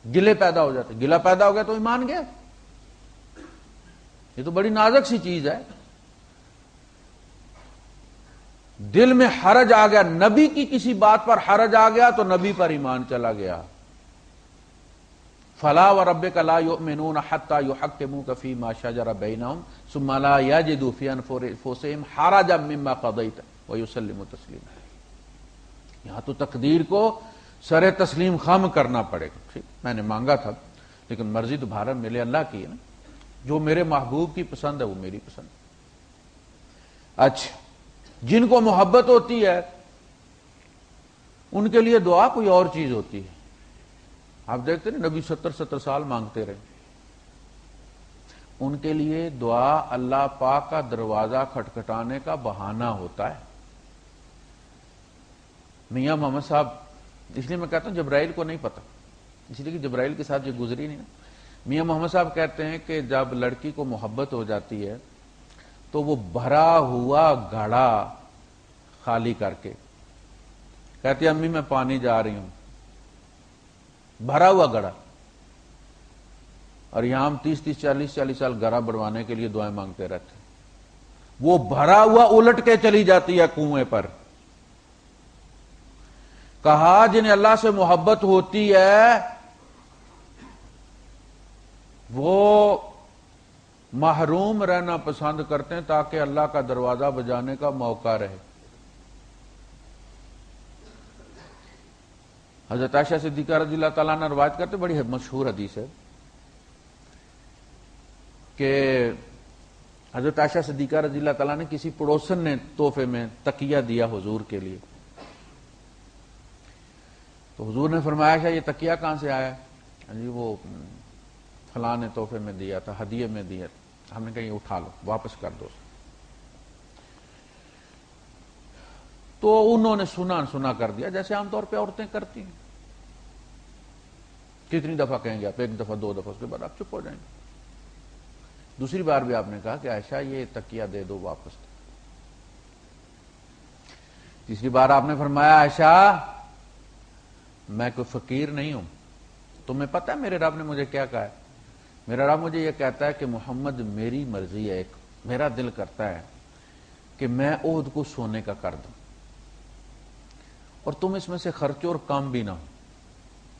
گلے پیدا ہو جاتے، گلا پیدا ہو گیا تو ایمان گیا. یہ تو بڑی نازک سی چیز ہے. دل میں حرج آ گیا، نبی کی کسی بات پر حرج آ گیا تو نبی پر ایمان چلا گیا. فلا وربک لا یؤمنون حتی یحکموک فیما شجر بینہم ثم لا یجدوا فی انفسہم حرجا مما قضیت ویسلموا تسلیما. یہاں تو تقدیر کو سر تسلیم خم کرنا پڑے گا. ٹھیک، میں نے مانگا تھا لیکن مرضی دوبارہ ملے اللہ کی ہے نا. جو میرے محبوب کی پسند ہے وہ میری پسند. اچھا، جن کو محبت ہوتی ہے ان کے لیے دعا کوئی اور چیز ہوتی ہے. آپ دیکھتے ہیں نبی 70 سال مانگتے رہے. ان کے لیے دعا اللہ پاک کا دروازہ کھٹکھٹانے کا بہانہ ہوتا ہے. میاں محمد صاحب، اس لیے میں کہتا ہوں جبرائیل کو نہیں پتا، اس لیے کہ جبرائیل کے ساتھ یہ گزری نہیں نا. میاں محمد صاحب کہتے ہیں کہ جب لڑکی کو محبت ہو جاتی ہے تو وہ بھرا ہوا گھڑا خالی کر کے کہتی ہے امی میں پانی جا رہی ہوں. بھرا ہوا گھڑا. اور یہاں ہم 30-40 سال گھڑا بڑھوانے کے لیے دعائیں مانگتے رہتے ہیں. وہ بھرا ہوا الٹ کے چلی جاتی ہے کنویں پر. کہا جنہیں اللہ سے محبت ہوتی ہے وہ محروم رہنا پسند کرتے ہیں تاکہ اللہ کا دروازہ بجانے کا موقع رہے. حضرت عائشہ صدیقہ رضی اللہ تعالیٰ عنہ روایت کرتے، بڑی مشہور حدیث ہے کہ حضرت عائشہ صدیقہ رضی اللہ تعالیٰ نے کسی پڑوسن نے تحفے میں تکیہ دیا حضور کے لیے. تو حضور نے فرمایا عائشہ یہ تکیہ کہاں سے آیا؟ جی وہ فلاں نے تحفے میں دیا تھا، ہدیے میں دیا تھا۔ ہم نے کہا یہ اٹھا لو، واپس کر دو۔ تو انہوں نے سنا کر دیا، جیسے عام طور پہ عورتیں کرتی ہیں۔ کتنی دفعہ کہیں گے آپ؟ ایک دفعہ، دو دفعہ، اس کے بعد آپ چپ ہو جائیں گے۔ دوسری بار بھی آپ نے کہا کہ عائشہ یہ تکیہ دے دو، واپس دو۔ تیسری بار آپ نے فرمایا عائشہ میں کوئی فقیر نہیں ہوں، تمہیں پتہ ہے میرے رب نے مجھے کیا کہا ہے؟ میرا رب مجھے یہ کہتا ہے کہ محمد میری مرضی ہے، ایک میرا دل کرتا ہے کہ میں عہد کو سونے کا کر دوں اور تم اس میں سے خرچو اور کم بھی نہ ہو۔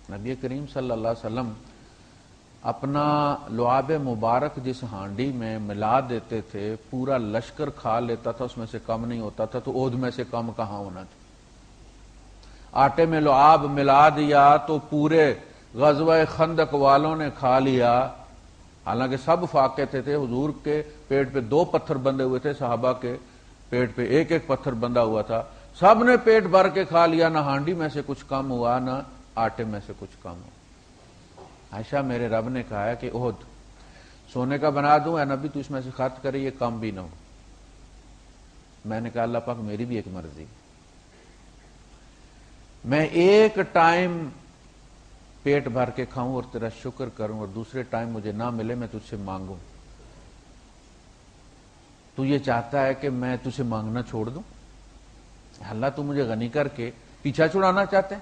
نبی کریم صلی اللہ علیہ وسلم اپنا لعاب مبارک جس ہانڈی میں ملا دیتے تھے پورا لشکر کھا لیتا تھا، اس میں سے کم نہیں ہوتا تھا، تو عہد میں سے کم کہاں ہونا تھا؟ آٹے میں لعاب ملا دیا تو پورے غزوہ خندق والوں نے کھا لیا، حالانکہ سب فاقے تھے۔ حضور کے پیٹ پہ 2 پتھر بندھے ہوئے تھے، صحابہ کے پیٹ پہ 1 پتھر بندھا ہوا تھا، سب نے پیٹ بھر کے کھا لیا، نہ ہانڈی میں سے کچھ کم ہوا نہ آٹے میں سے کچھ کم ہوا۔ عائشہ میرے رب نے کہا ہے کہ عہد سونے کا بنا دوں، اے نبی تو اس میں سے خرچ کرے، یہ کم بھی نہ ہو۔ میں نے کہا اللہ پاک میری بھی ایک مرضی، میں ایک ٹائم پیٹ بھر کے کھاؤں اور تیرا شکر کروں، اور دوسرے ٹائم مجھے نہ ملے میں تجھ سے مانگوں۔ تو یہ چاہتا ہے کہ میں تجھ سے مانگنا چھوڑ دوں؟ اللہ تو مجھے غنی کر کے پیچھا چھڑانا چاہتے ہیں؟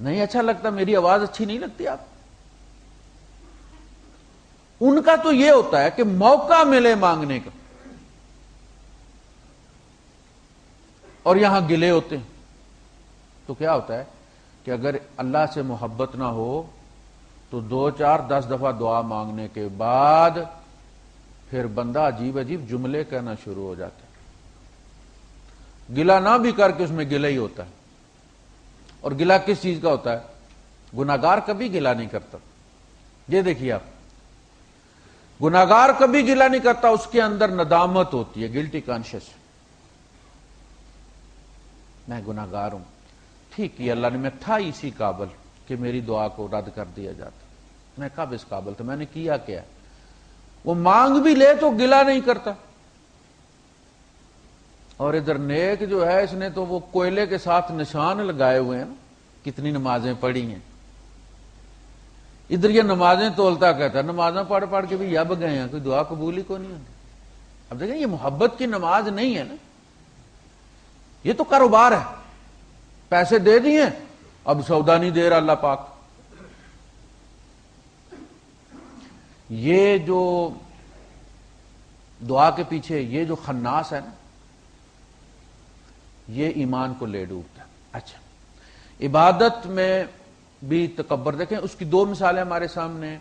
نہیں اچھا لگتا، میری آواز اچھی نہیں لگتی آپ؟ ان کا تو یہ ہوتا ہے کہ موقع ملے مانگنے کا، اور یہاں گلے ہوتے ہیں۔ تو کیا ہوتا ہے کہ اگر اللہ سے محبت نہ ہو تو 2 4 10 دفعہ دعا مانگنے کے بعد پھر بندہ عجیب عجیب جملے کہنا شروع ہو جاتا ہے، گلہ نہ بھی کر کے اس میں گلہ ہی ہوتا ہے۔ اور گلہ کس چیز کا ہوتا ہے؟ گناہگار کبھی گلہ نہیں کرتا۔ یہ دیکھیے آپ، گناہگار کبھی گلہ نہیں کرتا، اس کے اندر ندامت ہوتی ہے، گلٹی کانشیس۔ میں گناہگار ہوں، ٹھیک کیا اللہ نے، میں تھا اسی قابل کہ میری دعا کو رد کر دیا جاتا، میں کب اس قابل تھا، میں نے کیا کیا؟ وہ مانگ بھی لے تو گلہ نہیں کرتا۔ اور ادھر نیک جو ہے اس نے تو وہ کوئلے کے ساتھ نشان لگائے ہوئے ہیں، کتنی نمازیں پڑھی ہیں، ادھر یہ نمازیں تولتا کہتا ہے، نمازیں پڑھ پڑھ کے بھی یب گئے ہیں، کوئی دعا قبول ہی کو نہیں ہوتی۔ اب دیکھیں یہ محبت کی نماز نہیں ہے نا، یہ تو کاروبار ہے، پیسے دے دیے اب سودا نہیں دے رہا اللہ پاک۔ یہ جو دعا کے پیچھے یہ جو خناس ہے نا، یہ ایمان کو لے ڈوبتا ہے۔ اچھا، عبادت میں بھی تکبر، دیکھیں اس کی 2 مثالیں ہمارے سامنے ہیں۔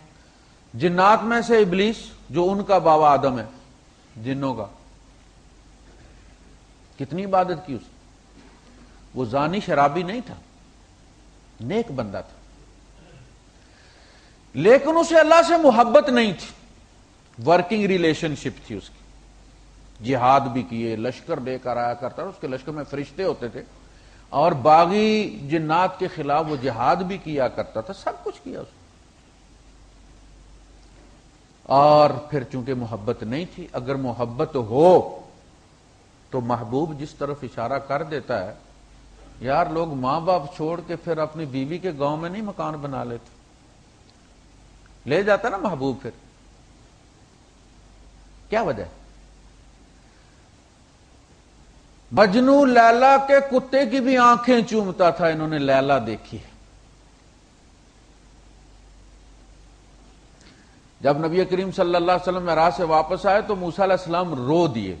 جنات میں سے ابلیس جو ان کا باوا آدم ہے، جنوں کا، کتنی عبادت کی اس نے؟ وہ زانی شرابی نہیں تھا، نیک بندہ تھا، لیکن اسے اللہ سے محبت نہیں تھی، ورکنگ ریلیشن شپ تھی اس کی، جہاد بھی کیے، لشکر لے کر آیا کرتا تھا، اس کے لشکر میں فرشتے ہوتے تھے، اور باغی جنات کے خلاف وہ جہاد بھی کیا کرتا تھا، سب کچھ کیا اس نے۔ اور پھر چونکہ محبت نہیں تھی، اگر محبت ہو تو محبوب جس طرف اشارہ کر دیتا ہے، یار لوگ ماں باپ چھوڑ کے پھر اپنی بیوی کے گاؤں میں نہیں مکان بنا لیتے، لے جاتا نا محبوب۔ پھر کیا وجہ ہے؟ مجنو لیلا کے کتے کی بھی آنکھیں چومتا تھا، انہوں نے لیلا دیکھی ہے۔ جب نبی کریم صلی اللہ علیہ وسلم معراج سے واپس آئے تو موسیٰ علیہ السلام رو دیے۔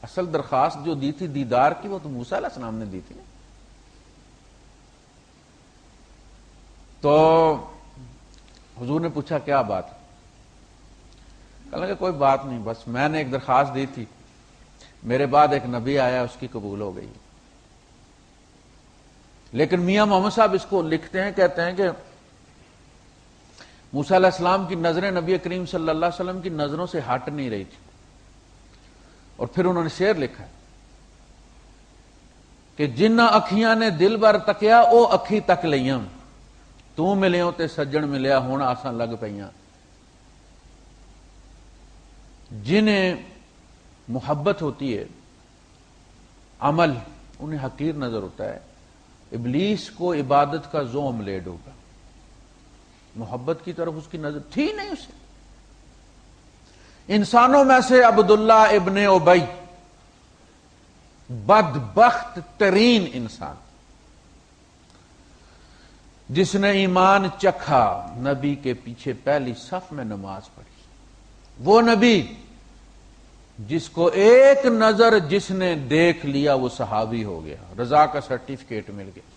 اصل درخواست جو دی تھی دیدار کی، وہ تو موسیٰ علیہ السلام نے دی تھی۔ تو حضور نے پوچھا کیا بات؟ کہنے لگے کوئی بات نہیں، بس میں نے ایک درخواست دی تھی، میرے بعد ایک نبی آیا، اس کی قبول ہو گئی۔ لیکن میاں محمد صاحب اس کو لکھتے ہیں، کہتے ہیں کہ موسیٰ علیہ السلام کی نظریں نبی کریم صلی اللہ علیہ وسلم کی نظروں سے ہٹ نہیں رہی تھی۔ اور پھر انہوں نے شعر لکھا ہے کہ جنہ اکھیاں نے دل بر تکیا او اکھی تک لیاں، تو ملیوں تے سجن ملیا ہون آساں لگ پیاں۔ جنہیں محبت ہوتی ہے عمل انہیں حقیر نظر ہوتا ہے، ابلیس کو عبادت کا زوم لے ڈوبا، محبت کی طرف اس کی نظر تھی نہیں اسے۔ انسانوں میں سے عبداللہ ابن ابی بدبخت ترین انسان، جس نے ایمان چکھا، نبی کے پیچھے پہلی صف میں نماز پڑھی، وہ نبی جس کو ایک نظر جس نے دیکھ لیا وہ صحابی ہو گیا، رضا کا سرٹیفکیٹ مل گیا۔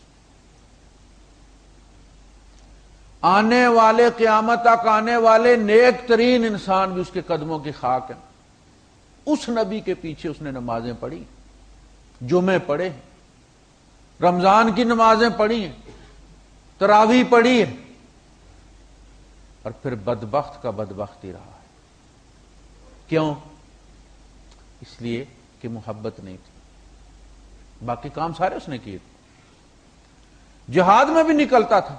آنے والے قیامت تک آنے والے نیک ترین انسان بھی اس کے قدموں کی خاک ہیں۔ اس نبی کے پیچھے اس نے نمازیں پڑھی، جمعے پڑھے، رمضان کی نمازیں پڑھی ہیں، تراویح پڑھی ہے، اور پھر بدبخت کا بدبخت ہی رہا ہے۔ کیوں؟ اس لیے کہ محبت نہیں تھی، باقی کام سارے اس نے کیے تھے، جہاد میں بھی نکلتا تھا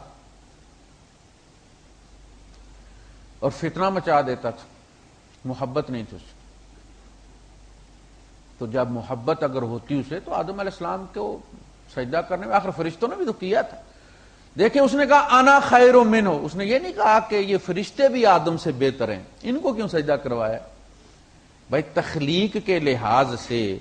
اور فتنہ مچا دیتا تھا، محبت نہیں تھی اسے۔ تو جب محبت اگر ہوتی اسے تو آدم علیہ السلام کو سجدہ کرنے میں، آخر فرشتوں نے بھی تو کیا تھا۔ دیکھیں اس نے کہا انا خیر منہ، اس نے یہ نہیں کہا کہ یہ فرشتے بھی آدم سے بہتر ہیں، ان کو کیوں سجدہ کروایا؟ بھائی تخلیق کے لحاظ سے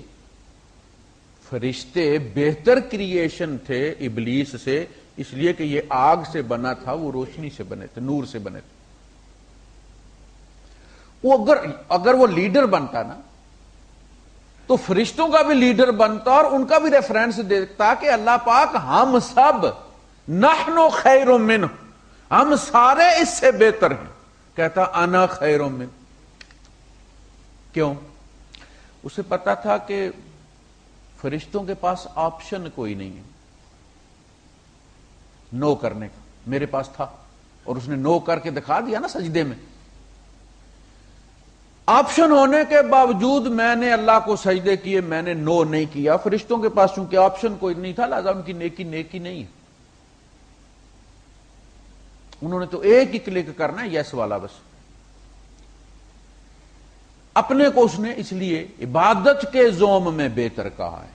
فرشتے بہتر کریشن تھے ابلیس سے، اس لیے کہ یہ آگ سے بنا تھا، وہ روشنی سے بنے تھے، نور سے بنے تھے۔ وہ اگر وہ لیڈر بنتا نا تو فرشتوں کا بھی لیڈر بنتا اور ان کا بھی ریفرنس دیتا کہ اللہ پاک ہم سب نحن خیر منہ، ہم سارے اس سے بہتر ہیں، کہتا انا خیر منہ۔ کیوں؟ اسے پتا تھا کہ فرشتوں کے پاس آپشن کوئی نہیں ہے نو کرنے کا، میرے پاس تھا اور اس نے نو کر کے دکھا دیا نا سجدے میں۔ آپشن ہونے کے باوجود میں نے اللہ کو سجدے کیے، میں نے نو نہیں کیا۔ فرشتوں کے پاس چونکہ آپشن کوئی نہیں تھا لہذا ان کی نیکی نہیں ہے، انہوں نے تو ایک ہی کلک کرنا ہے، یس والا بس۔ اپنے کو اس نے اس لیے عبادت کے زوم میں بہتر کہا ہے۔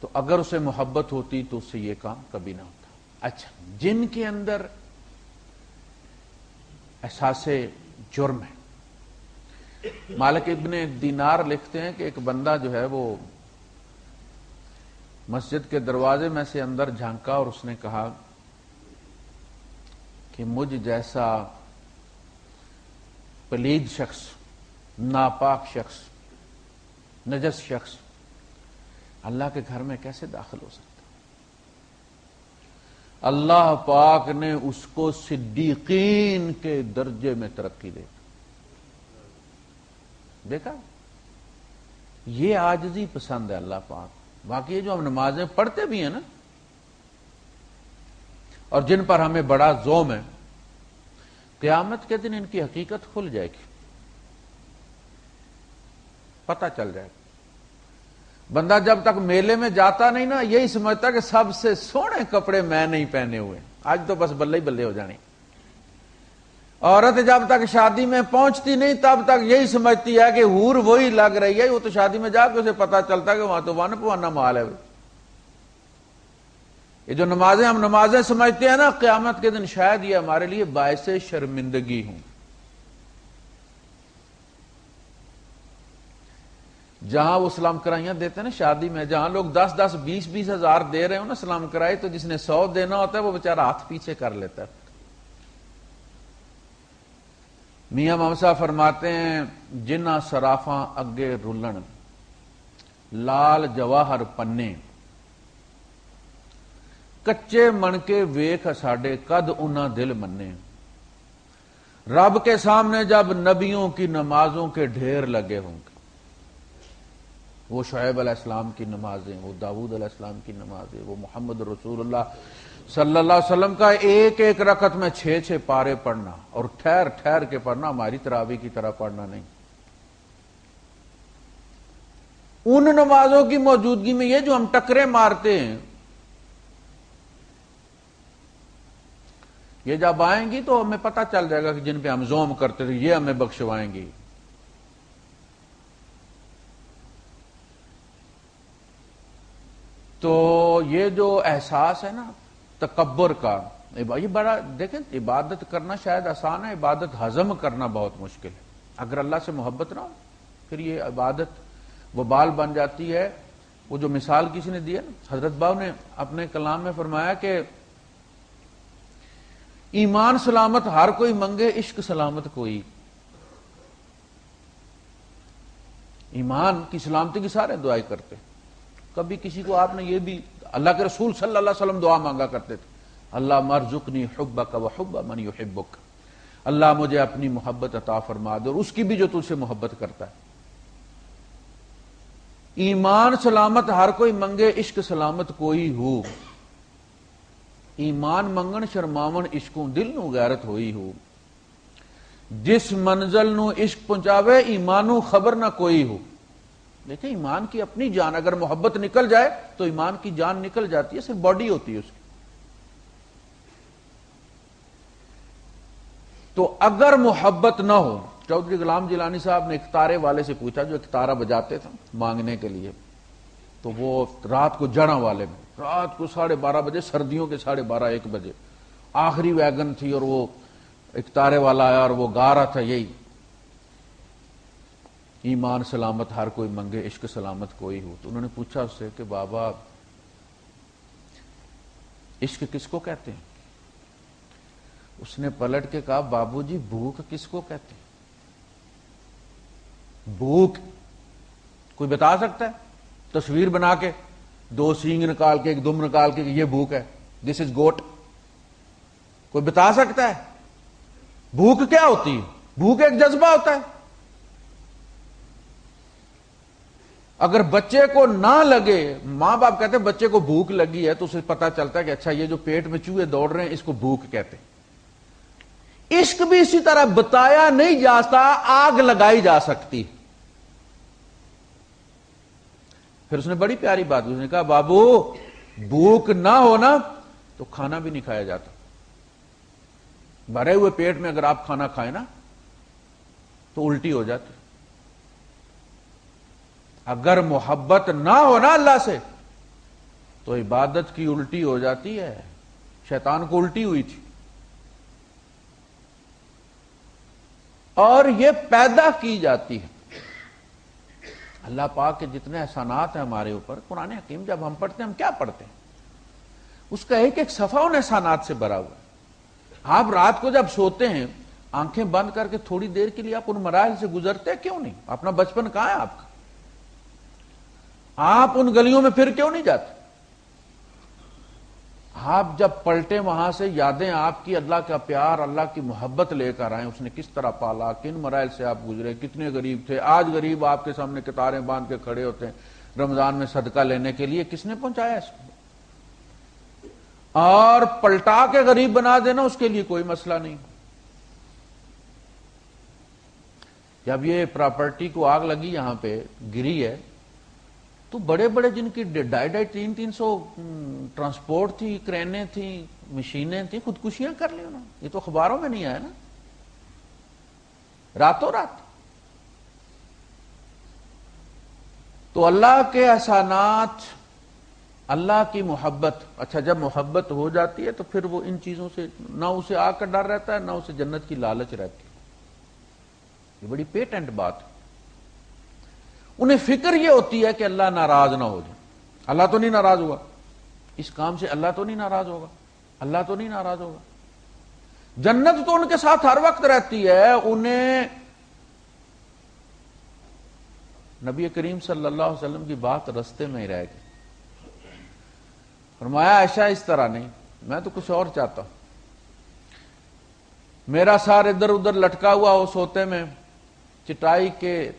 تو اگر اسے محبت ہوتی تو اس سے یہ کام کبھی نہ ہوتا۔ اچھا، جن کے اندر احساس جرم ہے، مالک ابن دینار لکھتے ہیں کہ ایک بندہ جو ہے وہ مسجد کے دروازے میں سے اندر جھانکا اور اس نے کہا کہ مجھ جیسا پلید شخص، ناپاک شخص، نجس شخص اللہ کے گھر میں کیسے داخل ہو سکتا؟ اللہ پاک نے اس کو صدیقین کے درجے میں ترقی دے۔ دیکھا، یہ عاجزی پسند ہے اللہ پاک۔ باقی یہ جو ہم نمازیں پڑھتے بھی ہیں نا اور جن پر ہمیں بڑا زوم ہے، قیامت کے دن ان کی حقیقت کھل جائے گی، پتہ چل جائے گا۔ بندہ جب تک میلے میں جاتا نہیں نا یہی سمجھتا کہ سب سے سونے کپڑے میں نہیں پہنے ہوئے، آج تو بس بلے ہی بلے ہو جانی۔ عورت جب تک شادی میں پہنچتی نہیں تب تک یہی سمجھتی ہے کہ حور وہی لگ رہی ہے، وہ تو شادی میں جا کے اسے پتا چلتا کہ وہاں تو ون پوانا مال ہے۔ یہ جو نمازیں ہم نمازیں سمجھتے ہیں نا، قیامت کے دن شاید یہ ہمارے لیے باعث شرمندگی ہوں۔ جہاں وہ سلام کرائیاں دیتے ہیں نا شادی میں، جہاں لوگ 10-10 20-20 ہزار دے رہے ہوں نا سلام کرائی، تو جس نے 100 دینا ہوتا ہے وہ بیچارہ ہاتھ پیچھے کر لیتا ہے۔ میاں محمد صاحب فرماتے ہیں جنہ سرافاں اگے رولن لال جواہر پنے، کچے من کے ویکھ ساڈے قد انہاں دل منے۔ رب کے سامنے جب نبیوں کی نمازوں کے ڈھیر لگے ہوں گے، وہ شعیب علیہ السلام کی نمازیں، وہ داؤد علیہ السلام کی نمازیں، وہ محمد رسول اللہ صلی اللہ علیہ وسلم کا ایک ایک رکعت میں 6 پارے پڑھنا اور ٹھہر ٹھہر کے پڑھنا، ہماری تراویح کی طرح پڑھنا نہیں۔ ان نمازوں کی موجودگی میں یہ جو ہم ٹکرے مارتے ہیں، یہ جب آئیں گی تو ہمیں پتہ چل جائے گا کہ جن پہ ہم زوم کرتے تھے یہ ہمیں بخشوائیں گی۔ تو یہ جو احساس ہے نا تکبر کا، یہ بڑا دیکھیں، عبادت کرنا شاید آسان ہے، عبادت ہضم کرنا بہت مشکل ہے۔ اگر اللہ سے محبت نہ ہو پھر یہ عبادت وبال بن جاتی ہے۔ وہ جو مثال کسی نے دی ہے نا، حضرت باؤ نے اپنے کلام میں فرمایا کہ ایمان سلامت ہر کوئی منگے، عشق سلامت کوئی۔ ایمان کی سلامتی کی سارے دعائیں کرتے، کبھی کسی کو آپ نے یہ بھی، اللہ کے رسول صلی اللہ علیہ وسلم دعا مانگا کرتے تھے، اللہ مرزقنی حبک و حب من یحبک، اللہ مجھے اپنی محبت عطا فرما دے اور اس کی بھی جو تجھ سے محبت کرتا ہے۔ ایمان سلامت ہر کوئی منگے، عشق سلامت کوئی ہو۔ ایمان منگن شرماون عشقوں، دل نو غیرت ہوئی ہو۔ جس منزل نو عشق پہنچاوے، ایمانو خبر نہ کوئی ہو۔ دیکھیں ایمان کی اپنی جان، اگر محبت نکل جائے تو ایمان کی جان نکل جاتی ہے، صرف باڈی ہوتی ہے اس کی۔ تو اگر محبت نہ ہو، چودھری غلام جیلانی صاحب نے ایک تارے والے سے پوچھا جو ایک تارا بجاتے تھے مانگنے کے لیے، تو وہ رات کو جڑاں والے میں، رات کو 12:30 بجے، سردیوں کے 12:30 1 بجے آخری ویگن تھی، اور وہ ایک تارے والا آیا اور وہ گا رہا تھا یہی، ایمان سلامت ہر کوئی منگے، عشق سلامت کوئی ہو۔ تو انہوں نے پوچھا اس سے کہ بابا عشق کس کو کہتے ہیں؟ اس نے پلٹ کے کہا بابو جی بھوک کس کو کہتے ہیں؟ بھوک کوئی بتا سکتا ہے؟ تصویر بنا کے 2 سینگ نکال کے 1 دم نکال کے کہ یہ بھوک ہے، دس از گوٹ، کوئی بتا سکتا ہے؟ بھوک کیا ہوتی ہے؟ بھوک ایک جذبہ ہوتا ہے۔ اگر بچے کو نہ لگے، ماں باپ کہتے ہیں بچے کو بھوک لگی ہے تو اسے پتا چلتا ہے کہ اچھا یہ جو پیٹ میں چوہے دوڑ رہے ہیں اس کو بھوک کہتے ہیں۔ عشق بھی اسی طرح بتایا نہیں جاتا، آگ لگائی جا سکتی۔ پھر اس نے بڑی پیاری بات کی، اس نے کہا بابو بھوک نہ ہونا تو کھانا بھی نہیں کھایا جاتا۔ بھرے ہوئے پیٹ میں اگر آپ کھانا کھائیں نا تو الٹی ہو جاتی۔ اگر محبت نہ ہونا اللہ سے تو عبادت کی الٹی ہو جاتی ہے۔ شیطان کو الٹی ہوئی تھی، اور یہ پیدا کی جاتی ہے۔ اللہ پاک کے جتنے احسانات ہیں ہمارے اوپر، قرآن حکیم جب ہم پڑھتے ہیں، ہم کیا پڑھتے ہیں؟ اس کا ایک ایک صفحہ ان احسانات سے بھرا ہوا ہے۔ آپ رات کو جب سوتے ہیں آنکھیں بند کر کے تھوڑی دیر کے لیے آپ ان مراحل سے گزرتے کیوں نہیں؟ اپنا بچپن کہاں ہے آپ کا؟ آپ ان گلیوں میں پھر کیوں نہیں جاتے؟ آپ جب پلٹے وہاں سے یادیں آپ کی اللہ کا پیار، اللہ کی محبت لے کر آئیں، اس نے کس طرح پالا، کن مراحل سے آپ گزرے، کتنے غریب تھے، آج غریب آپ کے سامنے قطاریں باندھ کے کھڑے ہوتے ہیں رمضان میں صدقہ لینے کے لیے، کس نے پہنچایا اس کو؟ اور پلٹا کے غریب بنا دینا اس کے لیے کوئی مسئلہ نہیں۔ جب یہ پراپرٹی کو آگ لگی یہاں پہ گری ہے تو بڑے بڑے جن کی 250-300 ٹرانسپورٹ تھی، کرینیں تھیں، مشینیں تھیں، خودکشیاں کر لی انہوں نے۔ یہ تو اخباروں میں نہیں آیا نا، راتوں رات۔ تو اللہ کے احسانات، اللہ کی محبت، اچھا جب محبت ہو جاتی ہے تو پھر وہ ان چیزوں سے نہ اسے آگ کا ڈر رہتا ہے، نہ اسے جنت کی لالچ رہتی ہے۔ یہ بڑی پیٹنٹ بات ہے۔ انہیں فکر یہ ہوتی ہے کہ اللہ ناراض نہ ہو جائے۔ اللہ تو نہیں ناراض ہوا اس کام سے، اللہ تو نہیں ناراض ہوگا، اللہ تو نہیں ناراض ہوگا۔ جنت تو ان کے ساتھ ہر وقت رہتی ہے۔ انہیں نبی کریم صلی اللہ علیہ وسلم کی بات رستے میں ہی رہ گئی۔ فرمایا عائشہ اس طرح نہیں، میں تو کچھ اور چاہتا ہوں۔ میرا سر ادھر ادھر لٹکا ہوا ہو سوتے میں، چٹائی کے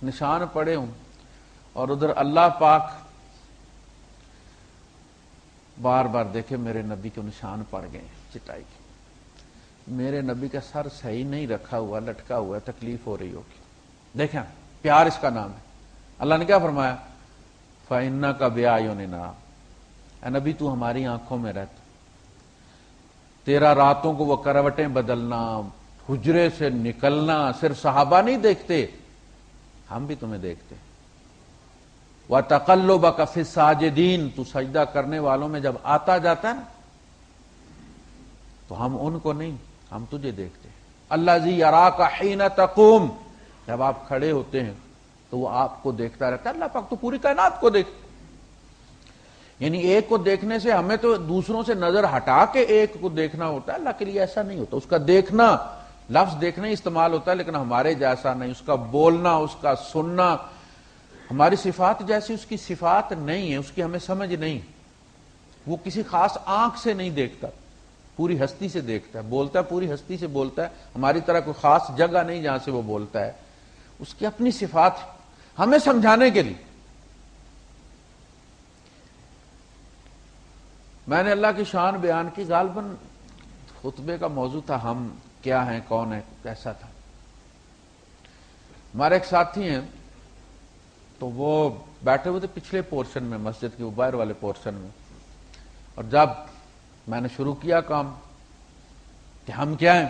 نشان پڑے ہوں، اور ادھر اللہ پاک بار بار دیکھے میرے نبی کو نشان پڑ گئے چٹائی کے، میرے نبی کا سر صحیح نہیں رکھا ہوا، لٹکا ہوا ہے، تکلیف ہو رہی ہوگی۔ دیکھیں پیار اس کا نام ہے۔ اللہ نے کیا فرمایا؟ فَإِنَّكَ بِأَعْيُنِنَا، اے نبی تو ہماری آنکھوں میں رہتا، تیرا راتوں کو وہ کروٹیں بدلنا، حجرے سے نکلنا صرف صحابہ نہیں دیکھتے، ہم بھی تمہیں دیکھتے۔ وَتَقَلُّبَكَ فِي السَّاجِدِينَ، تو سجدہ کرنے والوں میں جب آتا جاتا ہے نا تو ہم ان کو نہیں، ہم تجھے دیکھتے۔ الَّذِي يَرَاكَ حِينَ تَقُومُ، جب آپ کھڑے ہوتے ہیں تو وہ آپ کو دیکھتا رہتا ہے۔ اللہ پاک تو پوری کائنات کو دیکھتا، یعنی ایک کو دیکھنے سے ہمیں تو دوسروں سے نظر ہٹا کے ایک کو دیکھنا ہوتا ہے، اللہ کے لیے ایسا نہیں ہوتا۔ اس کا دیکھنا، لفظ دیکھنا ہی استعمال ہوتا ہے لیکن ہمارے جیسا نہیں، اس کا بولنا، اس کا سننا ہماری صفات جیسی اس کی صفات نہیں ہے، اس کی ہمیں سمجھ نہیں۔ وہ کسی خاص آنکھ سے نہیں دیکھتا، پوری ہستی سے دیکھتا ہے، بولتا ہے پوری ہستی سے بولتا ہے، ہماری طرح کوئی خاص جگہ نہیں جہاں سے وہ بولتا ہے، اس کی اپنی صفات ہمیں سمجھانے کے لیے۔ میں نے اللہ کی شان بیان کی، غالباً خطبے کا موضوع تھا ہم کیا ہیں، کون ہے، کیسا تھا۔ ہمارے ایک ساتھی ہیں تو وہ بیٹھے ہوئے تھے پچھلے پورشن میں، مسجد کے باہر والے پورشن میں، اور جب میں نے شروع کیا کام کہ ہم کیا ہیں،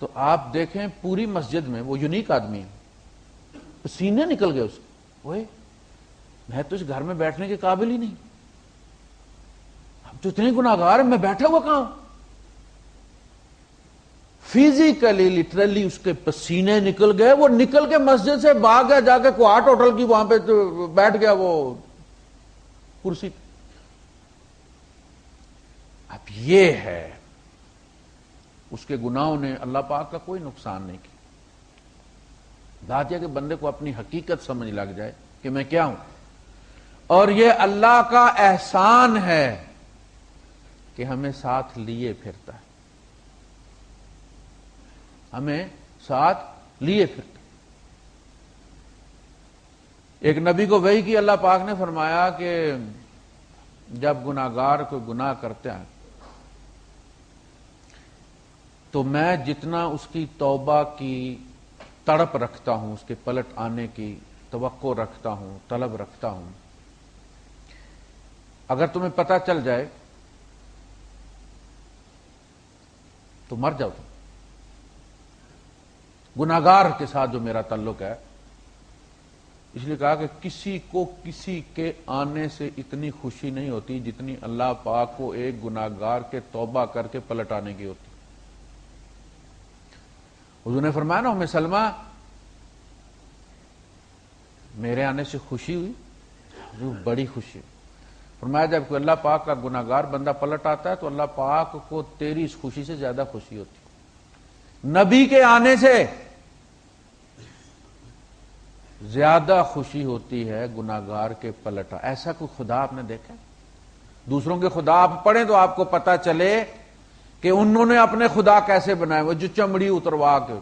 تو آپ دیکھیں پوری مسجد میں وہ یونیک آدمی ہے، پسینے نکل گئے اس کو، اوئے میں تو اس گھر میں بیٹھنے کے قابل ہی نہیں، اب تو اتنے گناہگار ہیں، میں بیٹھا ہوا کہاں ہوں؟ فزیکلی لٹرلی اس کے پسینے نکل گئے، وہ نکل کے مسجد سے بھاگ گیا، جا کے کوارٹ ہوٹل کی وہاں پہ بیٹھ گیا وہ کرسی پہ۔ اب یہ ہے، اس کے گناہوں نے اللہ پاک کا کوئی نقصان نہیں کیا۔ بات یہ کہ بندے کو اپنی حقیقت سمجھ لگ جائے کہ میں کیا ہوں، اور یہ اللہ کا احسان ہے کہ ہمیں ساتھ لیے پھرتا ہے، ہمیں ساتھ لیے پھرتا۔ ایک نبی کو وحی کی، اللہ پاک نے فرمایا کہ جب گناہگار کوئی گناہ کرتا ہے تو میں جتنا اس کی توبہ کی تڑپ رکھتا ہوں، اس کے پلٹ آنے کی توقع رکھتا ہوں، طلب رکھتا ہوں، اگر تمہیں پتہ چل جائے تو مر جاؤ تم۔ گناہگار کے ساتھ جو میرا تعلق ہے، اس لیے کہا کہ کسی کو کسی کے آنے سے اتنی خوشی نہیں ہوتی جتنی اللہ پاک کو ایک گناہگار کے توبہ کر کے پلٹ آنے کی ہوتی۔ حضور نے فرمایا نا، سلمہ میرے آنے سے خوشی ہوئی، حضور بڑی خوشی۔ فرمایا جب کوئی اللہ پاک کا گناہگار بندہ پلٹ آتا ہے تو اللہ پاک کو تیری اس خوشی سے زیادہ خوشی ہوتی۔ نبی کے آنے سے زیادہ خوشی ہوتی ہے گناہگار کے پلٹا۔ ایسا کوئی خدا آپ نے دیکھا؟ دوسروں کے خدا آپ پڑھیں تو آپ کو پتا چلے کہ انہوں نے اپنے خدا کیسے بنائے، وہ جو چمڑی اتروا کے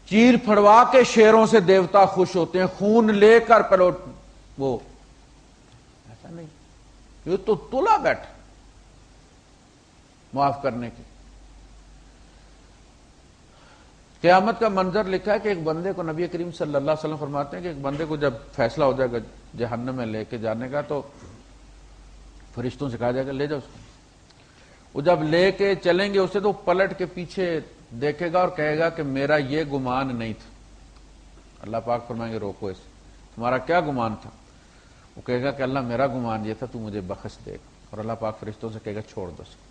چیر پھڑوا کے شیروں سے دیوتا خوش ہوتے ہیں، خون لے کر پلوٹ، وہ ایسا نہیں، یہ تو تلا بیٹھا معاف کرنے کی۔ قیامت کا منظر لکھا ہے کہ ایک بندے کو نبی کریم صلی اللہ علیہ وسلم فرماتے ہیں کہ ایک بندے کو جب فیصلہ ہو جائے گا جہنم میں لے کے جانے کا تو فرشتوں سے کہا جائے گا لے جاؤ اس کو۔ وہ جب لے کے چلیں گے اسے تو پلٹ کے پیچھے دیکھے گا اور کہے گا کہ میرا یہ گمان نہیں تھا۔ اللہ پاک فرمائیں گے روکو اسے، تمہارا کیا گمان تھا؟ وہ کہے گا کہ اللہ میرا گمان یہ تھا، تو مجھے بخش دے گا۔ اور اللہ پاک فرشتوں سے کہے گا چھوڑ دو اس کو۔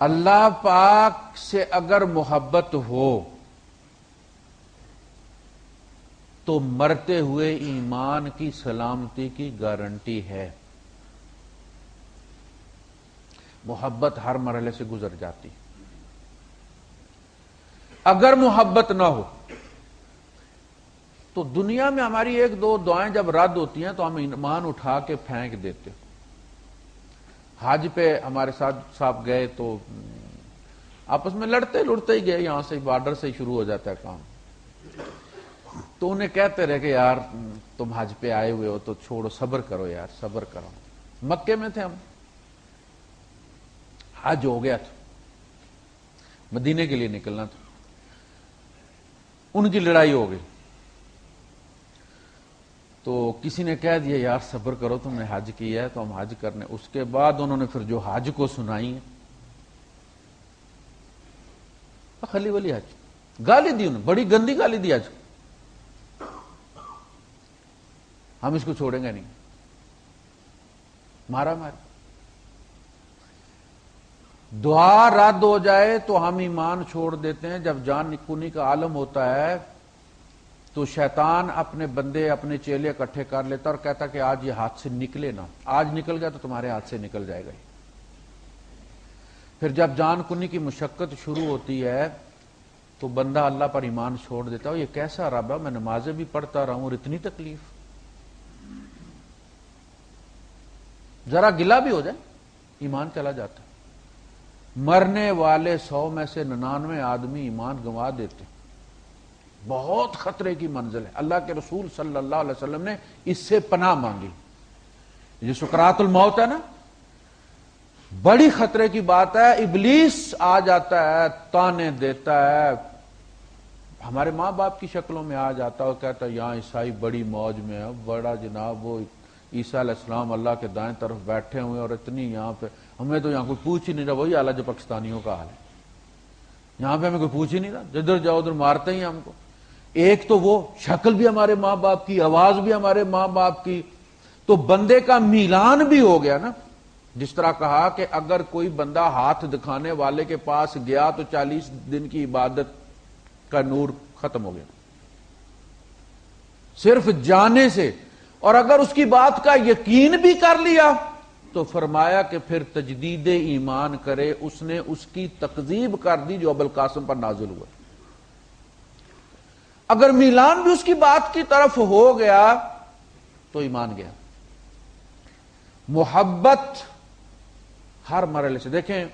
اللہ پاک سے اگر محبت ہو تو مرتے ہوئے ایمان کی سلامتی کی گارنٹی ہے۔ محبت ہر مرحلے سے گزر جاتی۔ اگر محبت نہ ہو تو دنیا میں ہماری ایک دو دعائیں جب رد ہوتی ہیں تو ہم ایمان اٹھا کے پھینک دیتے۔ حج پہ ہمارے ساتھ صاحب گئے تو آپس میں لڑتے لڑتے ہی گئے، یہاں سے بارڈر سے ہی شروع ہو جاتا ہے کام، تو انہیں کہتے رہے کہ یار تم حج پہ آئے ہوئے ہو تو چھوڑو، صبر کرو یار، صبر کرو۔ مکے میں تھے ہم، حج ہو گیا تھا، مدینے کے لیے نکلنا تھا. ان کی لڑائی ہو گئی تو کسی نے کہہ دیا یار صبر کرو تم نے حج کیا ہے تو ہم حج کرنے. اس کے بعد انہوں نے پھر جو حج کو سنائی ہے خلی ولی حج, گالی دی انہوں نے, بڑی گندی گالی دی حج. ہم اس کو چھوڑیں گے نہیں, مارا مار. دعا رد ہو جائے تو ہم ایمان چھوڑ دیتے ہیں. جب جان نکونی کا عالم ہوتا ہے تو شیطان اپنے بندے اپنے چیلے اکٹھے کر لیتا اور کہتا کہ آج یہ ہاتھ سے نکلے نا, آج نکل گیا تو تمہارے ہاتھ سے نکل جائے گا. پھر جب جان کنی کی مشقت شروع ہوتی ہے تو بندہ اللہ پر ایمان چھوڑ دیتا ہے. یہ کیسا رب ہے, میں نمازیں بھی پڑھتا رہا ہوں اور اتنی تکلیف. ذرا گلا بھی ہو جائے ایمان چلا جاتا ہے. مرنے والے 100 میں سے 99 آدمی ایمان گنوا دیتے. بہت خطرے کی منزل ہے. اللہ کے رسول صلی اللہ علیہ وسلم نے اس سے پناہ مانگی. یہ سکرات الموت ہے نا, بڑی خطرے کی بات ہے. ابلیس آ جاتا ہے, تانے دیتا ہے, ہمارے ماں باپ کی شکلوں میں آ جاتا ہے اور کہتا ہے یہاں عیسائی بڑی موج میں ہے, بڑا جناب وہ عیسیٰ علیہ السلام اللہ کے دائیں طرف بیٹھے ہوئے اور اتنی یہاں پہ ہمیں تو یہاں کوئی پوچھ ہی نہیں رہا. وہی حال ہے جو پاکستانیوں کا حال ہے, یہاں پہ ہمیں کوئی پوچھ ہی نہیں رہا, جدھر جاؤ ادھر مارتے ہی ہم کو. ایک تو وہ شکل بھی ہمارے ماں باپ کی, آواز بھی ہمارے ماں باپ کی, تو بندے کا میلان بھی ہو گیا نا. جس طرح کہا کہ اگر کوئی بندہ ہاتھ دکھانے والے کے پاس گیا تو 40 دن کی عبادت کا نور ختم ہو گیا صرف جانے سے. اور اگر اس کی بات کا یقین بھی کر لیا تو فرمایا کہ پھر تجدید ایمان کرے. اس نے اس کی تکذیب کر دی جو ابوالقاسم پر نازل ہوا. اگر میلان بھی اس کی بات کی طرف ہو گیا تو ایمان گیا. محبت ہر مرحلے سے. دیکھیں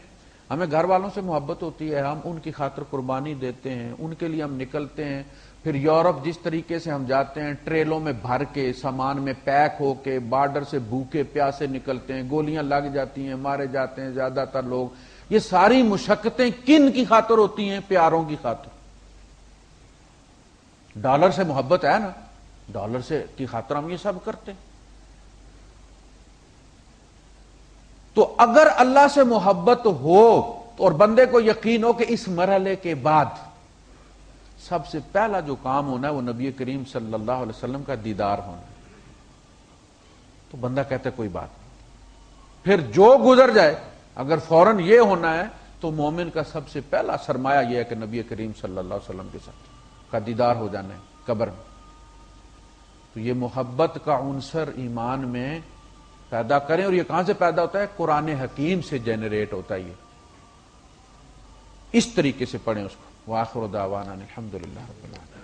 ہمیں گھر والوں سے محبت ہوتی ہے, ہم ان کی خاطر قربانی دیتے ہیں, ان کے لیے ہم نکلتے ہیں. پھر یورپ جس طریقے سے ہم جاتے ہیں, ٹریلوں میں بھر کے, سامان میں پیک ہو کے, بارڈر سے بھوکے پیاسے نکلتے ہیں, گولیاں لگ جاتی ہیں, مارے جاتے ہیں زیادہ تر لوگ. یہ ساری مشقتیں کن کی خاطر ہوتی ہیں؟ پیاروں کی خاطر. ڈالر سے محبت ہے نا, ڈالر سے کی خاطر ہم یہ سب کرتے ہیں. تو اگر اللہ سے محبت ہو اور بندے کو یقین ہو کہ اس مرحلے کے بعد سب سے پہلا جو کام ہونا ہے وہ نبی کریم صلی اللہ علیہ وسلم کا دیدار ہونا ہے, تو بندہ کہتا ہے کوئی بات نہیں. پھر جو گزر جائے, اگر فوراً یہ ہونا ہے تو مومن کا سب سے پہلا سرمایہ یہ ہے کہ نبی کریم صلی اللہ علیہ وسلم کے ساتھ کا دیدار ہو جانا ہے قبر میں. تو یہ محبت کا عنصر ایمان میں پیدا کریں. اور یہ کہاں سے پیدا ہوتا ہے؟ قرآن حکیم سے جنریٹ ہوتا ہے. یہ اس طریقے سے پڑھیں اس کو. وآخر دعوانا الحمدللہ رب العالمین.